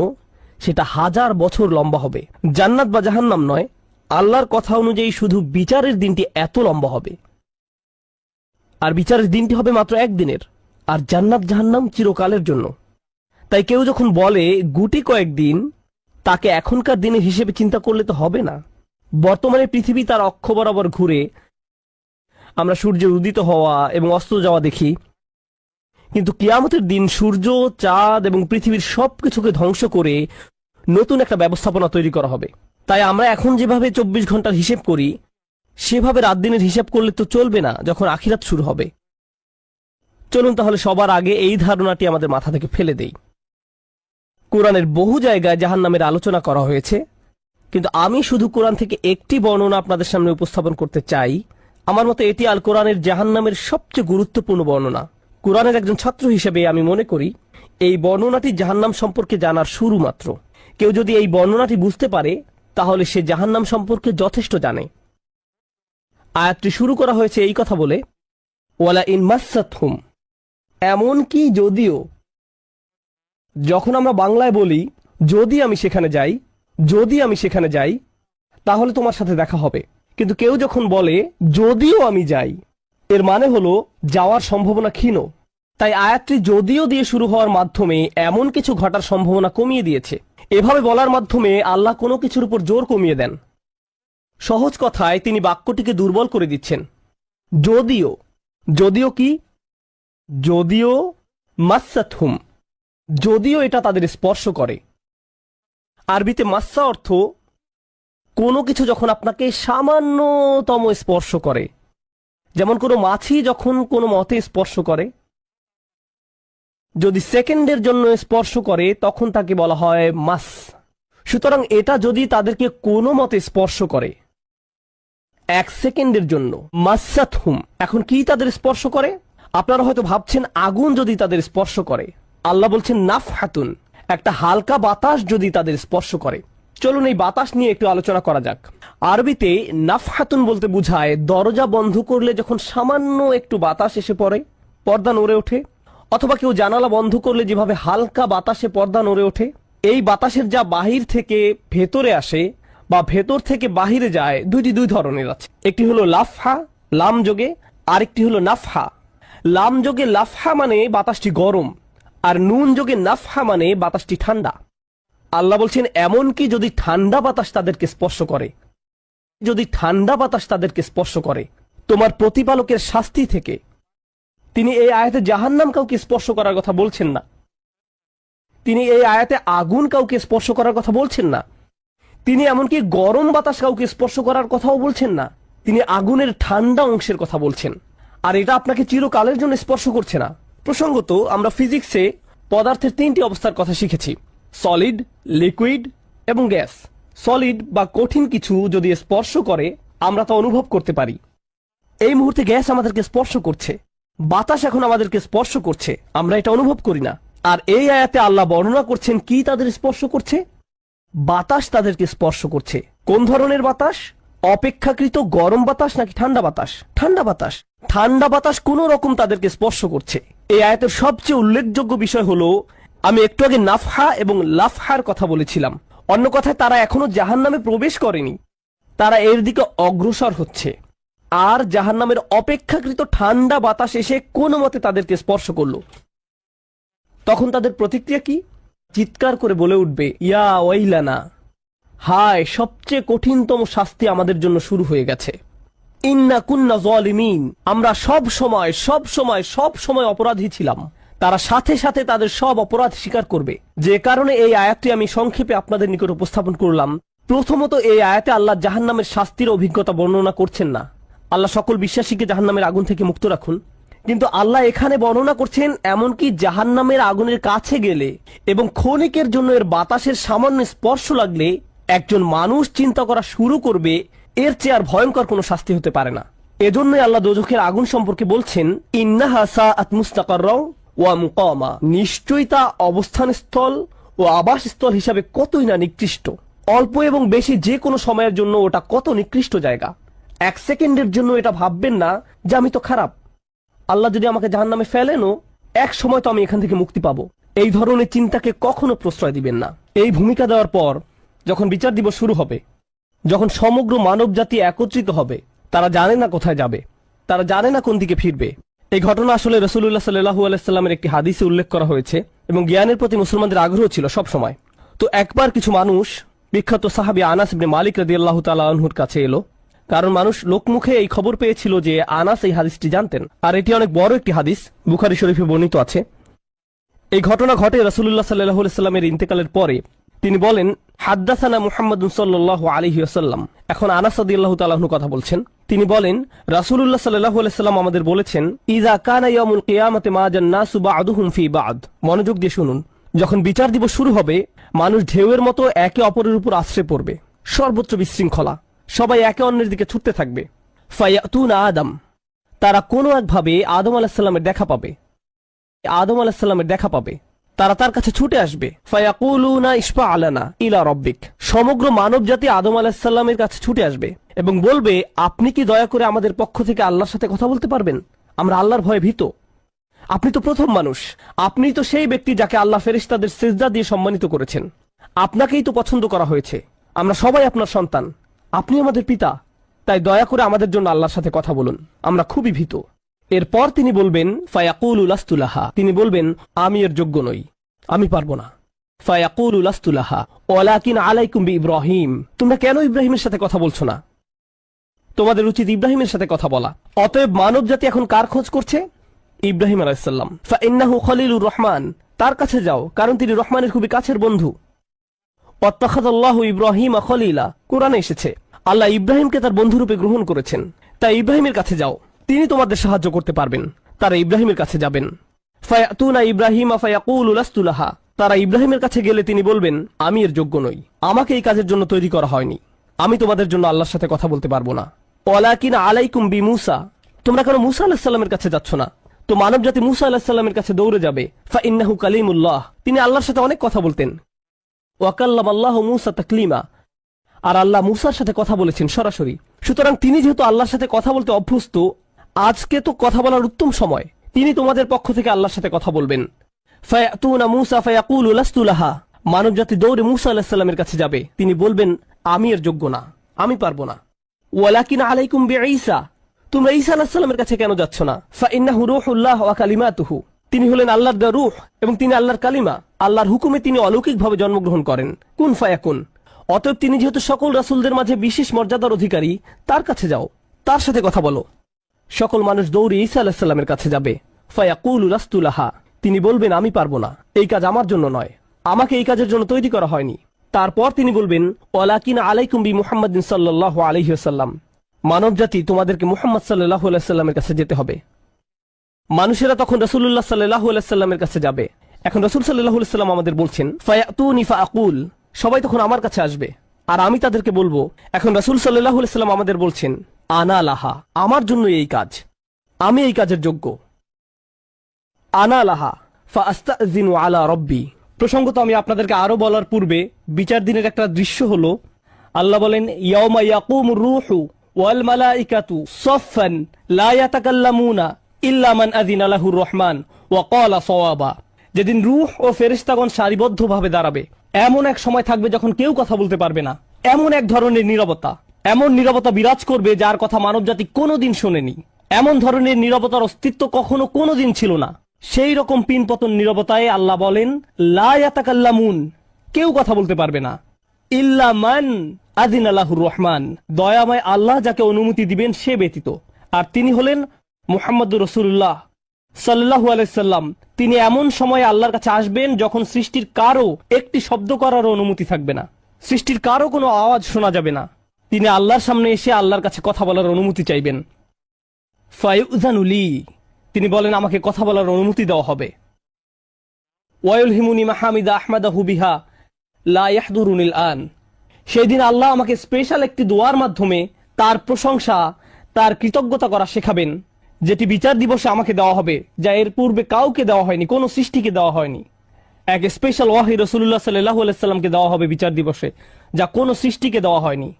সেটা 1000 বছর লম্বা হবে। জান্নাত বা জাহান্নাম নয়, আল্লাহর কথা অনুযায়ী শুধু বিচারের দিনটি এত লম্বা হবে। আর বিচারের দিনটি হবে মাত্র একদিনের, আর জান্নাত জাহান্নাম চিরকালের জন্য। তাই কেউ যখন বলে গুটি কয়েকদিন, তাকে এখনকার দিনের হিসেবে চিন্তা করলে তো হবে না। বর্তমানে পৃথিবী তার অক্ষ বরাবর ঘুরে, আমরা সূর্যের উদিত হওয়া এবং অস্ত যাওয়া দেখি, কিন্তু কিয়ামতের দিন সূর্য, চাঁদ এবং পৃথিবীর সবকিছুকে ধ্বংস করে নতুন একটা ব্যবস্থাপনা তৈরি করা হবে। তাই আমরা এখন যেভাবে 24 ঘন্টার হিসেব করি, সেভাবে রাত দিনের হিসাব করলে তো চলবে না যখন আখিরাত শুরু হবে। চলুন তাহলে সবার আগে এই ধারণাটি আমাদের মাথা থেকে ফেলে দেই। কোরআনের বহু জায়গায় জাহান্নামের আলোচনা করা হয়েছে, কিন্তু আমি শুধু কোরআন থেকে একটি বর্ণনা আপনাদের সামনে উপস্থাপন করতে চাই। আমার মতে এটি আল কোরআনের জাহান্নামের সবচেয়ে গুরুত্বপূর্ণ বর্ণনা। কোরআনের একজন ছাত্র হিসেবে আমি মনে করি এই বর্ণনাটি জাহান্নাম সম্পর্কে জানার শুরু মাত্র। কেউ যদি এই বর্ণনাটি বুঝতে পারে, তাহলে সে জাহান্নাম সম্পর্কে যথেষ্ট জানে। আয়াতটি শুরু করা হয়েছে এই কথা বলে, ওয়ালা ইন মাসসাতহুম, এমনকি যদিও। যখন আমরা বাংলায় বলি যদি আমি সেখানে যাই, যদি আমি সেখানে যাই, তাহলে তোমার সাথে দেখা হবে। কিন্তু কেউ যখন বলে যদিও আমি যাই, এর মানে হলো যাওয়ার সম্ভাবনা ক্ষীণ। তাই আয়াতটি যদিও দিয়ে শুরু হওয়ার মাধ্যমে এমন কিছু ঘটার সম্ভাবনা কমিয়ে দিয়েছে। এভাবে বলার মাধ্যমে আল্লাহ কোনো কিছুর উপর জোর কমিয়ে দেন। সহজ কথায় তিনি বাক্যটিকে দুর্বল করে দিচ্ছেন। যদিও, যদিও কি? যদিও মাসসাতহুম, যদিও এটা তাদের স্পর্শ করে। আরবিতে মাসসা অর্থ কোনো কিছু যখন আপনাকে সামান্যতম স্পর্শ করে, যেমন কোনো মাছি যখন কোনো মতে স্পর্শ করে। যদি সেকেন্ডের জন্য স্পর্শ করে তখন তাকে বলা হয় মাস। সুতরাং এটা যদি তাদেরকে কোনো মতে স্পর্শ করে 1 সেকেন্ডের জন্য, মাসসাতহুম। এখন কি তাদের স্পর্শ করে? আপনারা হয়তো ভাবছেন আগুন যদি তাদের স্পর্শ করে। আল্লাহ বলছেন নাফহাতুন, একটা হালকা বাতাস যদি তাদের স্পর্শ করে। চলুন এই বাতাস নিয়ে একটু আলোচনা করা যাক। আরবিতে নাফহাতুন বলতে বোঝায় দরজা বন্ধ করলে যখন সামান্য একটু বাতাস এসে পড়ে, পর্দা নড়ে ওঠে, অথবা কেউ জানালা বন্ধ করলে যেভাবে হালকা বাতাসে পর্দা নড়ে ওঠে, এই বাতাসের যা বাহির থেকে ভেতরে আসে বা ভেতর থেকে বাহিরে যায়, দুই ধরনের আছে। একটি হলো লাফহা, লাম যোগে, আরেকটি হলো নাফহা। লাম যোগে লাফহা মানে বাতাসটি গরম, আর নুন যোগে নাফহা মানে বাতাসটি ঠান্ডা। আল্লাহ বলছেন এমনকি যদি ঠান্ডা বাতাস তাদেরকে স্পর্শ করে, যদি ঠান্ডা বাতাস তাদেরকে স্পর্শ করে তোমার প্রতিপালকের শাস্তি থেকে, তিনি এই আয়াতে জাহান্নাম কাউকে স্পর্শ করার কথা বলছেন না, তিনি এই আয়াতে আগুন কাউকে স্পর্শ করার কথা বলছেন না, তিনি এমনকি গরম বাতাস কাউকে স্পর্শ করার কথাও বলছেন না, তিনি আগুনের ঠান্ডা অংশের কথা বলছেন। আর এটা আপনাকে চিরকালের জন্য স্পর্শ করছে না। প্রসঙ্গত আমরা ফিজিক্সে পদার্থের 3টি অবস্থার কথা শিখেছি, সলিড, লিকুইড এবং গ্যাস। সলিড বা কঠিন কিছু যদি স্পর্শ করে আমরা তা অনুভব করতে পারি। এই মুহূর্তে গ্যাস আমাদেরকে স্পর্শ করছে, বাতাস এখন আমাদেরকে স্পর্শ করছে, আমরা এটা অনুভব করি না। আর এই আয়াতে আল্লাহ বর্ণনা করছেন কি তাদের স্পর্শ করছে? বাতাস তাদেরকে স্পর্শ করছে। কোন ধরনের বাতাস? অপেক্ষাকৃত গরম বাতাস নাকি ঠান্ডা বাতাস? ঠান্ডা বাতাস। ঠান্ডা বাতাস কোন রকম তাদেরকে স্পর্শ করছে। এই আয়াতের সবচেয়ে উল্লেখযোগ্য বিষয় হলো, আমি একটু আগে নাফহা এবং লাফহার কথা বলেছিলাম। অন্য কথায় তারা এখনো জাহান্নামে প্রবেশ করেনি, তারা এর দিকে অগ্রসর হচ্ছে। আর জাহান্নামের অপেক্ষাকৃত ঠান্ডা বাতাস এসে কোনো মতে তাদেরকে স্পর্শ করলো, তখন তাদের প্রতিক্রিয়া কি? চিৎকার করে বলে উঠবে, ইয়া ওয়াইলানা, হায়, সবচেয়ে কঠিনতম শাস্তি আমাদের জন্য শুরু হয়ে গেছে। ইন্না কুন্না যালিমিন, আমরা সব সময় অপরাধী ছিলাম। তারা সাথে সাথে তাদের সব অপরাধ স্বীকার করবে। যে কারণে এই আয়াতটি আমি সংক্ষেপে আপনাদের নিকট উপস্থাপন করলাম। প্রথমত, এই আয়াতে আল্লাহ জাহান্নামের শাস্তির অভিজ্ঞতা বর্ণনা করছেন না। আল্লাহ সকল বিশ্বাসীকে জাহান্নামের আগুন থেকে মুক্ত রাখুন। কিন্তু আল্লাহ এখানে বর্ণনা করছেন এমনকি জাহান্নামের আগুনের কাছে গেলে এবং ক্ষণিকের জন্য এর বাতাসের সামান্য স্পর্শ লাগলে একজন মানুষ চিন্তা করা শুরু করবে এর চেয়ে আর ভয়ঙ্কর কোনো শাস্তি হতে পারে না। এজন্যই আল্লাহ দোজখের আগুন সম্পর্কে বলছেন, ইন্নাহা সাআত মুস্তাকাররা ওয়া মুকামা, নিশ্চয়ই তা অবস্থানস্থল ও আবাসস্থল হিসাবে কতই না নিকৃষ্ট। অল্প এবং বেশি যে কোনো সময়ের জন্য ওটা কত নিকৃষ্ট জায়গা। 1 সেকেন্ডের জন্য এটা ভাববেন না যে আমি তো খারাপ, আল্লাহ যদি আমাকে জাহান্নামে ফেলেনও এক সময় তো আমি এখান থেকে মুক্তি পাবো। এই ধরনের চিন্তাকে কখনো প্রশ্রয় দিবেন না। এই ভূমিকা দেওয়ার পর যখন বিচার দিবস শুরু হবে, যখন সমগ্র মানব জাতি একত্রিত হবে, তারা জানে না কোথায় যাবে, তারা জানে না কোন দিকে ফিরবে। এই ঘটনা আসলে রাসূলুল্লাহ সাল্লাল্লাহু আলাইহি সাল্লামের একটি হাদিসে উল্লেখ করা হয়েছে এবং জ্ঞানের প্রতি মুসলমানদের আগ্রহ ছিল সব সময়। তো একবার কিছু মানুষ বিখ্যাত সাহাবী আনাস ইবনে মালিক রাদিয়াল্লাহু তাআলা আনহুর কাছে এলো, কারণ মানুষ লোকমুখে এই খবর পেয়েছিল যে আনাস এই হাদিসটি জানতেন, আর এটি অনেক বড় একটি হাদিস, বুখারী শরীফে বর্ণিত আছে। এই ঘটনা ঘটে রাসূলুল্লাহ সাল্লাল্লাহু আলাইহি সাল্লামের ইন্তেকালের পরে। তিনি বলেন, হাদ্দাসানা মুহাম্মাদুন সাল্লাল্লাহু আলাইহি ওয়াসাল্লাম। এখন আনাস রাদিয়াল্লাহু তাআলা আনহু কথা বলছেন। তিনি বলেন, রাসূলুল্লাহ সাল্লাল্লাহু আলাইহি সাল্লাম আমাদের বলেছেন, ইযা কানা ইয়াউমুল কিয়ামাতি মা জান্নাসু বা'দুহুম ফি বা'দ। মনোযোগ দিয়ে শুনুন। যখন বিচার দিবস শুরু হবে, মানুষ ঢেউয়ের মতো একে অপরের উপর আশ্রয় পড়বে, সর্বত্র বিশৃঙ্খলা, সবাই একে অন্যের দিকে ছুটতে থাকবে। ফায়াতুনা আদম, তারা কোনো একভাবে আদম আলাইহিস সালামের দেখা পাবে, আদম আলাইহিস সালামের দেখা পাবে, তারা তার কাছে ছুটে আসবে। ফায়াকুলুনা ইশফা আলানা ইলা রাব্বিক, সমগ্র মানব জাতি আদম আলাইহিস সালামের কাছে ছুটে আসবে এবং বলবে, আপনি কি দয়া করে আমাদের পক্ষ থেকে আল্লাহর সাথে কথা বলতে পারবেন? আমরা আল্লাহর ভয়ে ভীত। আপনি তো প্রথম মানুষ, আপনি তো সেই ব্যক্তি যাকে আল্লাহ ফেরেশতাদের সিজদা দিয়ে সম্মানিত করেছেন, আপনাকেই তো পছন্দ করা হয়েছে, আমরা সবাই আপনার সন্তান, আপনি আমাদের পিতা, তাই দয়া করে আমাদের জন্য আল্লাহর সাথে কথা বলুন, আমরা খুবই ভীত। এরপর তিনি বলবেন, ফায়াকুলু লাস্তু লাহা, তিনি বলবেন, আমি এর যোগ্য নই, আমি পারবো না। ফায়াকুলু লাস্তু লাহা ওয়ালাকিন আলাইকুম বিইব্রাহিম, তোমরা কেন ইব্রাহিমের সাথে কথা বলছো না? তোমাদের উচিত ইব্রাহিমের সাথে কথা বলা। অতএব মানব জাতি এখন কার খোঁজ করছে? ইব্রাহিম আলাইহিস সালাম। ফাইন্নাহু খলিলুর রহমান, তার কাছে যাও, কারণ তিনি রহমানের খুবই কাছের বন্ধু। ওয়াত্তাখাযাল্লাহু ইব্রাহিমা খলিলা, কোরআনে এসেছে আল্লাহ ইব্রাহিমকে তার বন্ধুরূপে গ্রহণ করেছেন। তাই ইব্রাহিমের কাছে যাও, তিনি তোমাদের সাহায্য করতে পারবেন। তারা ইব্রাহিমের কাছে যাবেন। ফায়াতুনা ইব্রাহিমা ফায়াকুলু লাস্তু লাহা, তারা ইব্রাহিমের কাছে গেলে তিনি বলবেন, আমি এর যোগ্য নই, আমাকে এই কাজের জন্য তৈরি করা হয়নি, আমি তোমাদের জন্য আল্লাহর সাথে কথা বলতে পারবো না। ওয়ালাকিন আলাইকুম বিমূসা, তোমরা কেন মূসা আলাইহিস সালামের কাছে যাচ্ছ না? তো মানব জাতি মূসা আলাইহিস সালামের কাছে দৌড়ে যাবে। ফাইন্নাহু কালিমুল্লাহ, তিনি আল্লাহর সাথে অনেক কথা বলতেন। ওয়া কাল্লামাল্লাহু মূসা তাকলিমা, আর আল্লাহ মূসার সাথে কথা বলেছেন সরাসরি। সুতরাং তিনি যেহেতু আল্লাহর সাথে কথা বলতে অভ্যস্ত, আজকে তো কথা বলার উত্তম সময়, তিনি তোমাদের পক্ষ থেকে আল্লাহর সাথে কথা বলবেন। ফায়াতুনা মূসা ফায়াকুলু লাস্তু লাহা, মানব জাতি দৌড়ে মূসা আলাইহিস সালামের কাছে যাবে, তিনি বলবেন আমি এর যোগ্য না, আমি পারবো না। ওয়ালাকিন আলাইকুম বিঈসা, তোমরা ঈসা আলাইহিস সালামের কাছে কেন যাচ্ছ না? ফাইন্নাহু রূহুল্লাহ ওয়া কালিমাতুহু, তিনি হলেন আল্লাহর দেওয়া রূহ এবং তিনি আল্লাহর কালিমা, আল্লাহর হুকুমে তিনি অলৌকিকভাবে জন্মগ্রহণ করেন। কুন ফায়াকুন, অতএব তিনি যেহেতু সকল রাসূলদের মাঝে বিশেষ মর্যাদার অধিকারী, তার কাছে যাও, তার সাথে কথা বলো। সকল মানুষ দৌড়ে ঈসা আলাইহিস সালামের কাছে যাবে। ফায়াকুলু লাস্তু লাহা, তিনি বলবেন আমি পারবো না, এই কাজ আমার জন্য নয়, আমাকে এই কাজের জন্য তৈরি করা হয়নি। তারপর তিনি বলবেন ওয়ালাকিন আলাইকুম বি মুহাম্মাদিন সাল্লাল্লাহু আলাইহি ওয়াসাল্লাম, মানব জাতি তোমাদেরকে মুহাম্মদ সাল্লাল্লাহু আলাইহি ওয়াসাল্লামের কাছে যেতে হবে। মানুষেরা তখন রাসূলুল্লাহ সাল্লাল্লাহু আলাইহি ওয়াসাল্লামের কাছে যাবে। এখন রাসূল সাল্লাল্লাহু আলাইহি ওয়াসাল্লাম আমাদের বলছেন ফায়াতুনি ফাআকুল, সবাই তখন আমার কাছে আসবে আর আমি তাদেরকে বলবো। এখন রাসূল সাল্লাল্লাহু আলাইহি ওয়াসাল্লাম আমাদের বলছেন আনা লাহা, আমার জন্য এই কাজ, আমি এই কাজের যোগ্য। আনা লাহা ফাআস্তাযিনু আলা রাব্বি। প্রসঙ্গত আমি আপনাদেরকে আরো বলার পূর্বে বিচার দিনের একটা দৃশ্য হলো, আল্লাহ বলেন ইয়াউমা ইয়াকুমুর রূহু ওয়াল মালাইকাতু সাফফান লা ইয়াতাকাল্লামুনা ইল্লা মান আযিনা লাহুর রহমান ওয়া ক্বালা সাওয়াবা। যেদিন রূহ ও ফেরেশতাগণ সারিবদ্ধভাবে দাঁড়াবে, এমন এক সময় থাকবে যখন কেউ কথা বলতে পারবে না। এমন এক ধরনের নীরবতা, এমন নীরবতা বিরাজ করবে যার কথা মানবজাতি কোনোদিন শোনেনি। এমন ধরনের নীরবতার অস্তিত্ব কখনো কোনোদিন ছিল না। সেই রকম পিনপতন নীরবতায় আল্লাহ বলেন লা ইয়াতাকাল্লামুন, কেউ কথা বলতে পারবে না, ইল্লা মান আযিনা লাহুর রহমান, দয়াময় আল্লাহ যাকে অনুমতি দিবেন সে ব্যতীত। আর তিনি হলেন মুহাম্মদুর রাসূলুল্লাহ সাল্লাল্লাহু আলাইহি সাল্লাম। তিনি এমন সময় আল্লাহর কাছে আসবেন যখন সৃষ্টির কারো একটি শব্দ করার অনুমতি থাকবে না, সৃষ্টির কারো কোনো আওয়াজ শোনা যাবে না। তিনি আল্লাহর সামনে এসে আল্লাহর কাছে কথা বলার অনুমতি চাইবেন। ফায়ুযানু লি, তিনি বলেন আমাকে কথা বলার অনুমতি দেওয়া হবে। ওয়ায়ুলহিমুনি মাহামিদা আহমাদাহু বিহা লা ইয়াহদুরুনিল আন, সেই দিন আল্লাহ আমাকে স্পেশাল একটি দোয়ার মাধ্যমে তার প্রশংসা, তার কৃতজ্ঞতা করা শেখাবেন, যেটি বিচার দিবসে আমাকে দেওয়া হবে, যা এর পূর্বে কাউকে দেওয়া হয়নি, কোনো সৃষ্টিকে দেওয়া হয়নি। এক স্পেশাল ওয়াহি রাসূলুল্লাহ সাল্লাল্লাহু আলাইহি সাল্লামকে দেওয়া হবে বিচার দিবসে, যা কোনো সৃষ্টিকে দেওয়া হয়নি।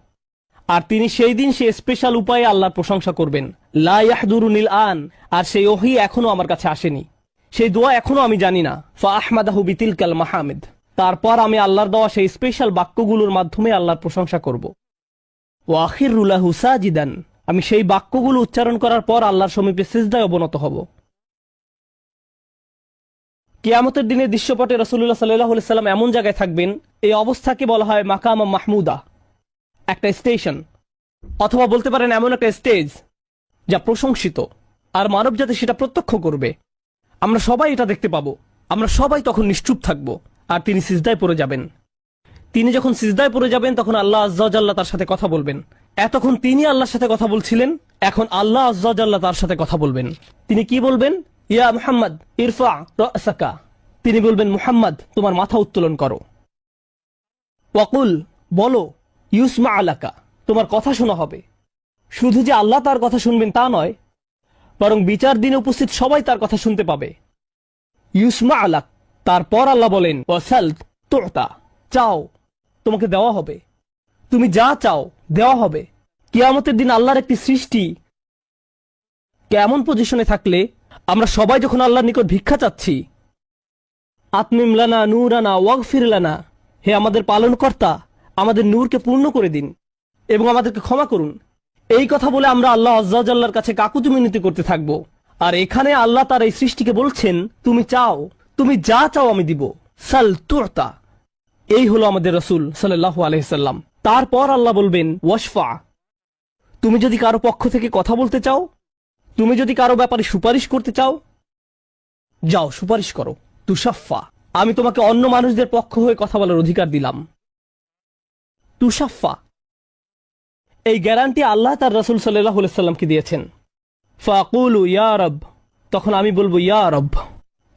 আর তিনি সেই দিন সে স্পেশাল উপায়ে আল্লাহর প্রশংসা করবেন, লা ইয়াহদুরুনিল আন, আর সেই ওহী এখনো আমার কাছে আসেনি, সেই দোয়া এখনো আমি জানি না। ফা আহমাদাহু বিতিলকাল মাহামিদ, তারপর আমি আল্লাহর দেওয়া সেই স্পেশাল বাক্যগুলোর মাধ্যমে আল্লাহর প্রশংসা করব। ওয়া আখিরু লাহু সাজিদান, আমি সেই বাক্যগুলো উচ্চারণ করার পর আল্লাহর সমীপে সিজদায় অবনত হব। কিয়ামতের দিনের দৃশ্যপটে রাসূলুল্লাহ সাল্লাল্লাহু আলাইহি সাল্লাম এমন জায়গায় থাকবেন, এই অবস্থাকে বলা হয় মাকাম মাহমুদা, একটা স্টেশন, অথবা বলতে পারেন এমন একটা স্টেজ যা প্রশংসিত, আর মানবজাতি সেটা প্রত্যক্ষ করবে। আমরা সবাই এটা দেখতে পাবো, আমরা সবাই তখন নিশ্চুপ থাকব, আর তিনি সিজদায় পড়ে যাবেন। তিনি যখন সিজদায় পড়ে যাবেন তখন আল্লাহ আযজা ওয়া জাল্লা তার সাথে কথা বলবেন। এতক্ষণ তিনি আল্লাহর সাথে কথা বলছিলেন, এখন আল্লাহ আযজা ওয়া জাল্লা তার সাথে কথা বলবেন। তিনি কি বলবেন? ইয়া মুহাম্মদ ইরফা রাসাকা, তিনি বলবেন মুহাম্মদ তোমার মাথা উত্তোলন করো। ওয়াকুল, বলো, ইউসমা আলাকা, তোমার কথা শোনা হবে। শুধু যে আল্লাহ তার কথা শুনবেন তা নয়, বরং বিচার দিনে উপস্থিত সবাই তার কথা শুনতে পাবে। ইউসমা আলাক, তারপর আল্লাহ বলেন ওয়াসাল তুতা, চাও তোমাকে দেওয়া হবে, তুমি যা চাও দেওয়া হবে। কিয়ামতের দিন আল্লাহর একটি সৃষ্টি কেমন পজিশনে থাকলে আমরা সবাই যখন আল্লাহর নিকট ভিক্ষা চাচ্ছি, আতমিম লানা নূরানা ওয়াগফির লানা, হে আমাদের পালনকর্তা আমাদের নূরকে পূর্ণ করে দিন এবং আমাদেরকে ক্ষমা করুন, এই কথা বলে আমরা আল্লাহ আযজা ওয়া জাল্লার কাছে কাকুতি মিনতি করতে থাকব। আর এখানে আল্লাহ তার এই সৃষ্টিকে বলছেন তুমি চাও, তুমি যা চাও আমি দিব, সাল তুতা। এই হলো আমাদের রাসূল সাল্লাল্লাহু আলাইহি সাল্লাম। তারপর আল্লাহ বলবেন ওয়াশফা, তুমি যদি কারো পক্ষ থেকে কথা বলতে চাও, তুমি যদি কারো ব্যাপারে সুপারিশ করতে চাও, যাও সুপারিশ করো। তুশাফা, আমি তোমাকে অন্য মানুষদের পক্ষ হয়ে কথা বলার অধিকার দিলাম। তুশাফা, এই গ্যারান্টি আল্লাহ তার রাসূল সাল্লাল্লাহু আলাইহি সাল্লামকে দিয়েছেন। ফাকুলু ইয়া রব, তখন আমি বলবো ইয়া রব,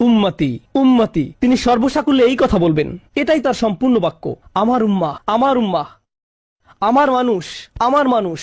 উম্মতি উম্মতি, তিনি সর্বসাকুল্যে এই কথা বলবেন, এটাই তার সম্পূর্ণ বাক্য, আমার উম্মাহ আমার উম্মাহ, আমার মানুষ আমার মানুষ।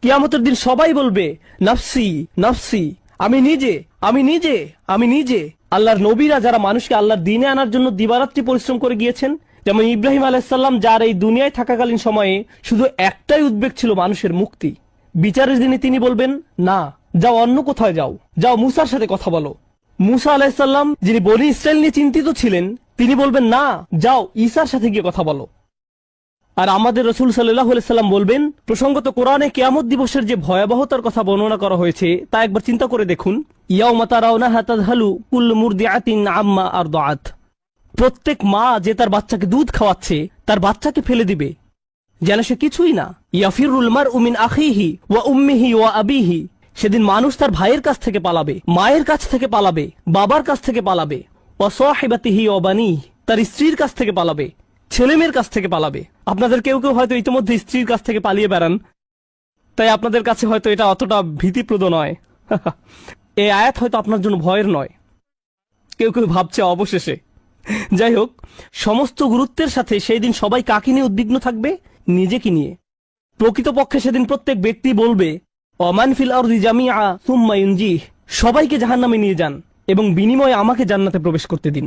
কিয়ামতের দিন সবাই বলবে নাফসি নাফসি, আমি নিজে আমি নিজে আমি নিজে। আল্লাহর নবীরা যারা মানুষকে আল্লাহর দ্বীনে আনার জন্য দিবারাত্রি পরিশ্রম করে গিয়েছেন, যেমন ইব্রাহিম আলাইহিস সালাম, যার এই দুনিয়ায় থাকাকালীন সময়ে শুধু একটাই উদ্বেগ ছিল মানুষের মুক্তি, বিচারের দিনে তিনি বলবেন না, যাও অন্য কোথায় যাও, যাও মুসার সাথে কথা বলো। মুসা আলাইহিসসালাম যিনি বনি ইসরায়েল নিয়ে চিন্তিত ছিলেন, তিনি বলবেন না, যাও ঈসার সাথে গিয়ে কথা বলো। আর আমাদের রাসূল সাল্লাল্লাহু আলাইহি সাল্লাম বলবেন, প্রসঙ্গত কোরআনে কিয়ামত দিবসের যে ভয়াবহতার কথা বর্ণনা করা হয়েছে তা একবার চিন্তা করে দেখুন। ইয়াউমা তারাউনাহা তাযহালু কুল্লু মুরদিআতিন আম্মা আরদাআত। প্রত্যেক মা যে তার বাচ্চাকে দুধ খাওয়াচ্ছে তার বাচ্চাকে ফেলে দিবে যেন সে কিছুই না। ইয়াফিরুল মারউ মিন আখিহি ওয়া উম্মিহি ওয়া আবিহি। সেদিন মানুষ তার ভাইয়ের কাছ থেকে পালাবে, মায়ের কাছ থেকে পালাবে, বাবার কাছ থেকে পালাবে, ওয়া সাহিবাতিহি ওয়া বানিহি, তার স্ত্রীর কাছ থেকে পালাবে, ছেলেমেয়ের কাছ থেকে পালাবে। আপনাদের কেউ কেউ হয়তো ইতিমধ্যে স্ত্রীর কাছ থেকে পালিয়ে বেড়ান, তাই আপনাদের কাছে হয়তো এটা অতটা ভীতিপ্রদ নয়। এই আয়াত হয়তো আপনার জন্য ভয়ের নয়, কেউ কেউ ভাবছে অবশেষে। যাই হোক, সমস্ত গুরুত্বের সাথে সেই দিন সবাই কাকে নিয়ে উদ্বিগ্ন থাকবে? নিজেকে নিয়ে। প্রকৃতপক্ষে সেদিন প্রত্যেক ব্যক্তি বলবে, ওমান ফিল আরদি জামিআ সুম্মা ইউনজিহ, সবাইকে জাহান্নামে নিয়ে যান এবং বিনিময়ে আমাকে জান্নাতে প্রবেশ করতে দিন।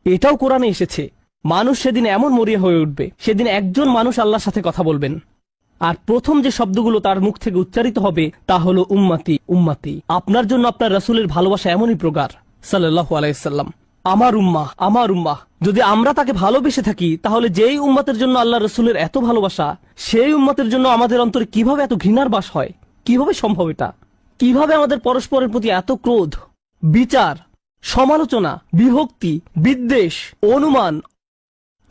এটাও কোরআনে এসেছে। মানুষ সেদিন এমন মরিয়া হয়ে উঠবে, সেদিন একজন মানুষ আল্লাহর সাথে কথা বলবেন, আর প্রথম যে শব্দগুলো তার মুখ থেকে উচ্চারিত হবে তা হলো উম্মতি উম্মতি। আপনার জন্য আপনার রাসূলের ভালোবাসা এমনই প্রগাঢ় সাল্লাল্লাহু আলাইহি সাল্লাম। আমার উম্মাহ, আমার উম্মাহ। যদি আমরা তাকে ভালোবেসে থাকি, তাহলে যেই উম্মতের জন্য আল্লাহ রাসূলের এত ভালোবাসা, সেই উম্মতের জন্য আমাদের অন্তরে কিভাবে এত ঘৃণার বাস হয়? কিভাবে সম্ভব এটা? কিভাবে আমাদের পরস্পরের প্রতি এত ক্রোধ, বিচার, সমালোচনা, বিভক্তি, বিদ্বেষ, অনুমান,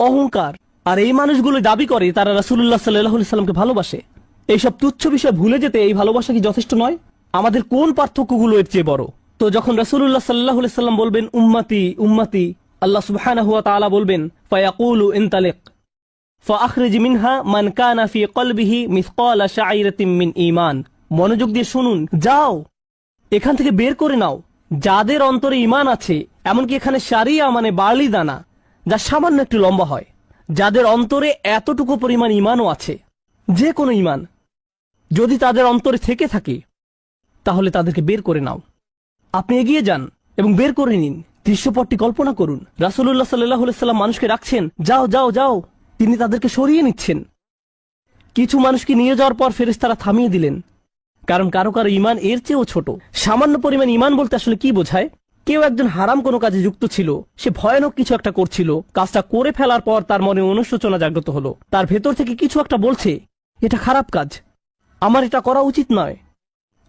অহংকার? আর এই মানুষগুলো দাবি করে তারা রাসূলুল্লাহ সাল্লাল্লাহু আলাইহি সাল্লামকে ভালোবাসে। এইসব তুচ্ছ বিষয় ভুলে যেতে এই ভালোবাসা কি যথেষ্ট নয়? আমাদের কোন পার্থক্যগুলো এর চেয়ে বড়? তো যখন রাসূলুল্লাহ সাল্লাল্লাহু আলাইহি সাল্লাম বলবেন উম্মতি উম্মতি, আল্লাহ সুবহানাহু ওয়া তাআলা বলবেন ফায়াকুলু ইনতালিক ফাআখরিজ মিনহা মান কানা ফি কলবিহি মিসকালা শাইরাতিন মিন ঈমান। মনোযোগ দিয়ে শুনুন, যাও এখান থেকে বের করে নাও যাদের অন্তরে ঈমান আছে, এমনকি এখানে শারিয়া মানে বার্লি দানা, যা সামান্য একটু লম্বা হয়, যাদের অন্তরে এতটুকু পরিমাণ ঈমানও আছে, যে কোনো ঈমান যদি তাদের অন্তরে থেকে থাকে, তাহলে তাদেরকে বের করে নাও। আপনি এগিয়ে যান এবং বের করে নিন। দৃশ্যপটটি কল্পনা করুন। রাসূলুল্লাহ সাল্লাল্লাহু আলাইহি সাল্লাম মানুষকে রাখছেন, যাও যাও যাও, তিনি তাদেরকে সরিয়ে নিচ্ছেন। কিছু মানুষকে নিয়ে যাওয়ার পর ফেরেশতারা থামিয়ে দিলেন, কারণ কারো কারো ঈমান এর চেয়েও ছোট। সামান্য পরিমাণ ঈমান বলতে আসলে কি বোঝায়? কেউ একজন হারাম কোনো কাজে যুক্ত ছিল, সে ভয়ানক কিছু একটা করছিল, কাজটা করে ফেলার পর তার মনে অনুশোচনা জাগ্রত হলো, তার ভেতর থেকে কিছু একটা বলছে এটা খারাপ কাজ, আমার এটা করা উচিত নয়,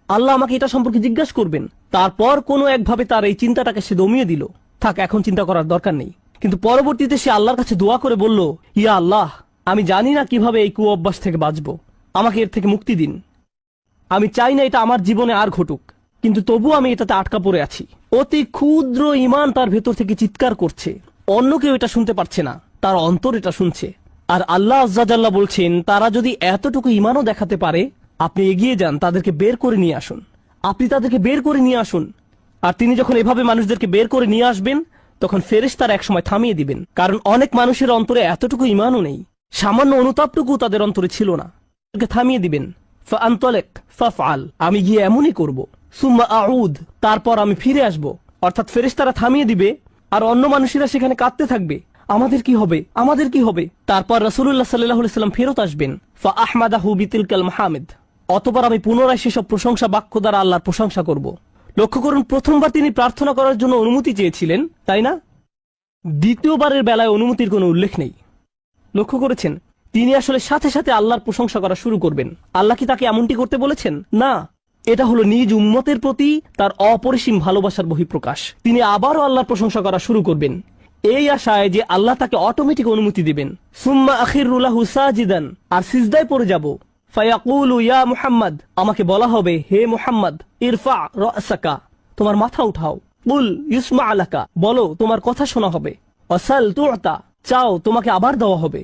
আল্লাহ আমাকে এটা সম্পর্কে জিজ্ঞাসা করবেন। তারপর কোনো একভাবে তার এই চিন্তাটাকে সে দমিয়ে দিল, থাক এখন চিন্তা করার দরকার নেই। কিন্তু পরবর্তীতে সে আল্লাহর কাছে দোয়া করে বলল, ইয়া আল্লাহ, আমি জানি না কিভাবে এই কুঅভ্যাস থেকে বাঁচবো, আমাকে এর থেকে মুক্তি দিন। আমি চাই না এটা আমার জীবনে আর ঘটুক, কিন্তু তবু আমি এটাতে আটকা পড়ে আছি। অতি ক্ষুদ্র ঈমান তার ভেতর থেকে চিৎকার করছে, অন্য কেউ এটা শুনতে পারছে না, তার অন্তর এটা শুনছে। আর আল্লাহ আজ্জা জাল্লা বলছেন, তারা যদি এতটুকু ঈমানও দেখাতে পারে, আপনি এগিয়ে যান, তাদেরকে বের করে নিয়ে আসুন। আপনি তাদেরকে বের করে নিয়ে আসুন। আর তিনি যখন এভাবে মানুষদেরকে বের করে নিয়ে আসবেন, তখন ফেরেশতারা একসময় থামিয়ে দিবেন, কারণ অনেক মানুষের অন্তরে এতটুকু ঈমানও নেই, সামান্য অনুতাপটুকু তাদের অন্তরে ছিল না। থামিয়ে দিবেন, ফাআনতালিক ফাফআল, আমি গিয়ে এমনই করব, সুম্মা আউদ, তারপর আমি ফিরে আসব। অর্থাৎ ফেরেশতারা থামিয়ে দিবে, আর অন্য মানুষেরা সেখানে কাঁদতে থাকবে, আমাদের কি হবে, আমাদের কি হবে। তারপর রাসূলুল্লাহ সাল্লাল্লাহু আলাইহি সাল্লাম ফেরত আসবেন, ফাআহমাদাহু বিতিলকাল মাহামিদ, অতঃপর আমি পুনরায় সেসব প্রশংসা বাক্য দ্বারা আল্লাহর প্রশংসা করব। লক্ষ্য করুন, প্রথমবার তিনি প্রার্থনা করার জন্য অনুমতি চেয়েছিলেন, তাই না? দ্বিতীয়বারের বেলায় অনুমতির কোনো উল্লেখ নেই। লক্ষ্য করেছেন, তিনি আসলে সাথে সাথে আল্লাহর প্রশংসা করা শুরু করবেন। আল্লাহ কি তাকে এমনটি করতে বলেছেন? না, এটা হলো নিজ উম্মতের প্রতি তার অপরিসীম ভালোবাসার বহিঃপ্রকাশ। তিনি আবারও আল্লাহর প্রশংসা করা শুরু করবেন, এই আশায় যে আল্লাহ তাকে অটোমেটিক অনুমতি দিবেন। সুম্মা আখিরু লাহু সাজিদান, আর সিজদায় পড়ে যাব। ফায়াকুলু ইয়া মুহাম্মদ, আমাকে বলা হবে, হে মুহাম্মদ, ইরফা রাসাকা, তোমার মাথা উঠাও। কুল ইউসমা লাকা, বলো তোমার কথা শোনা হবে। ওয়াসাল তুতা, চাও তোমাকে আবার দেওয়া হবে।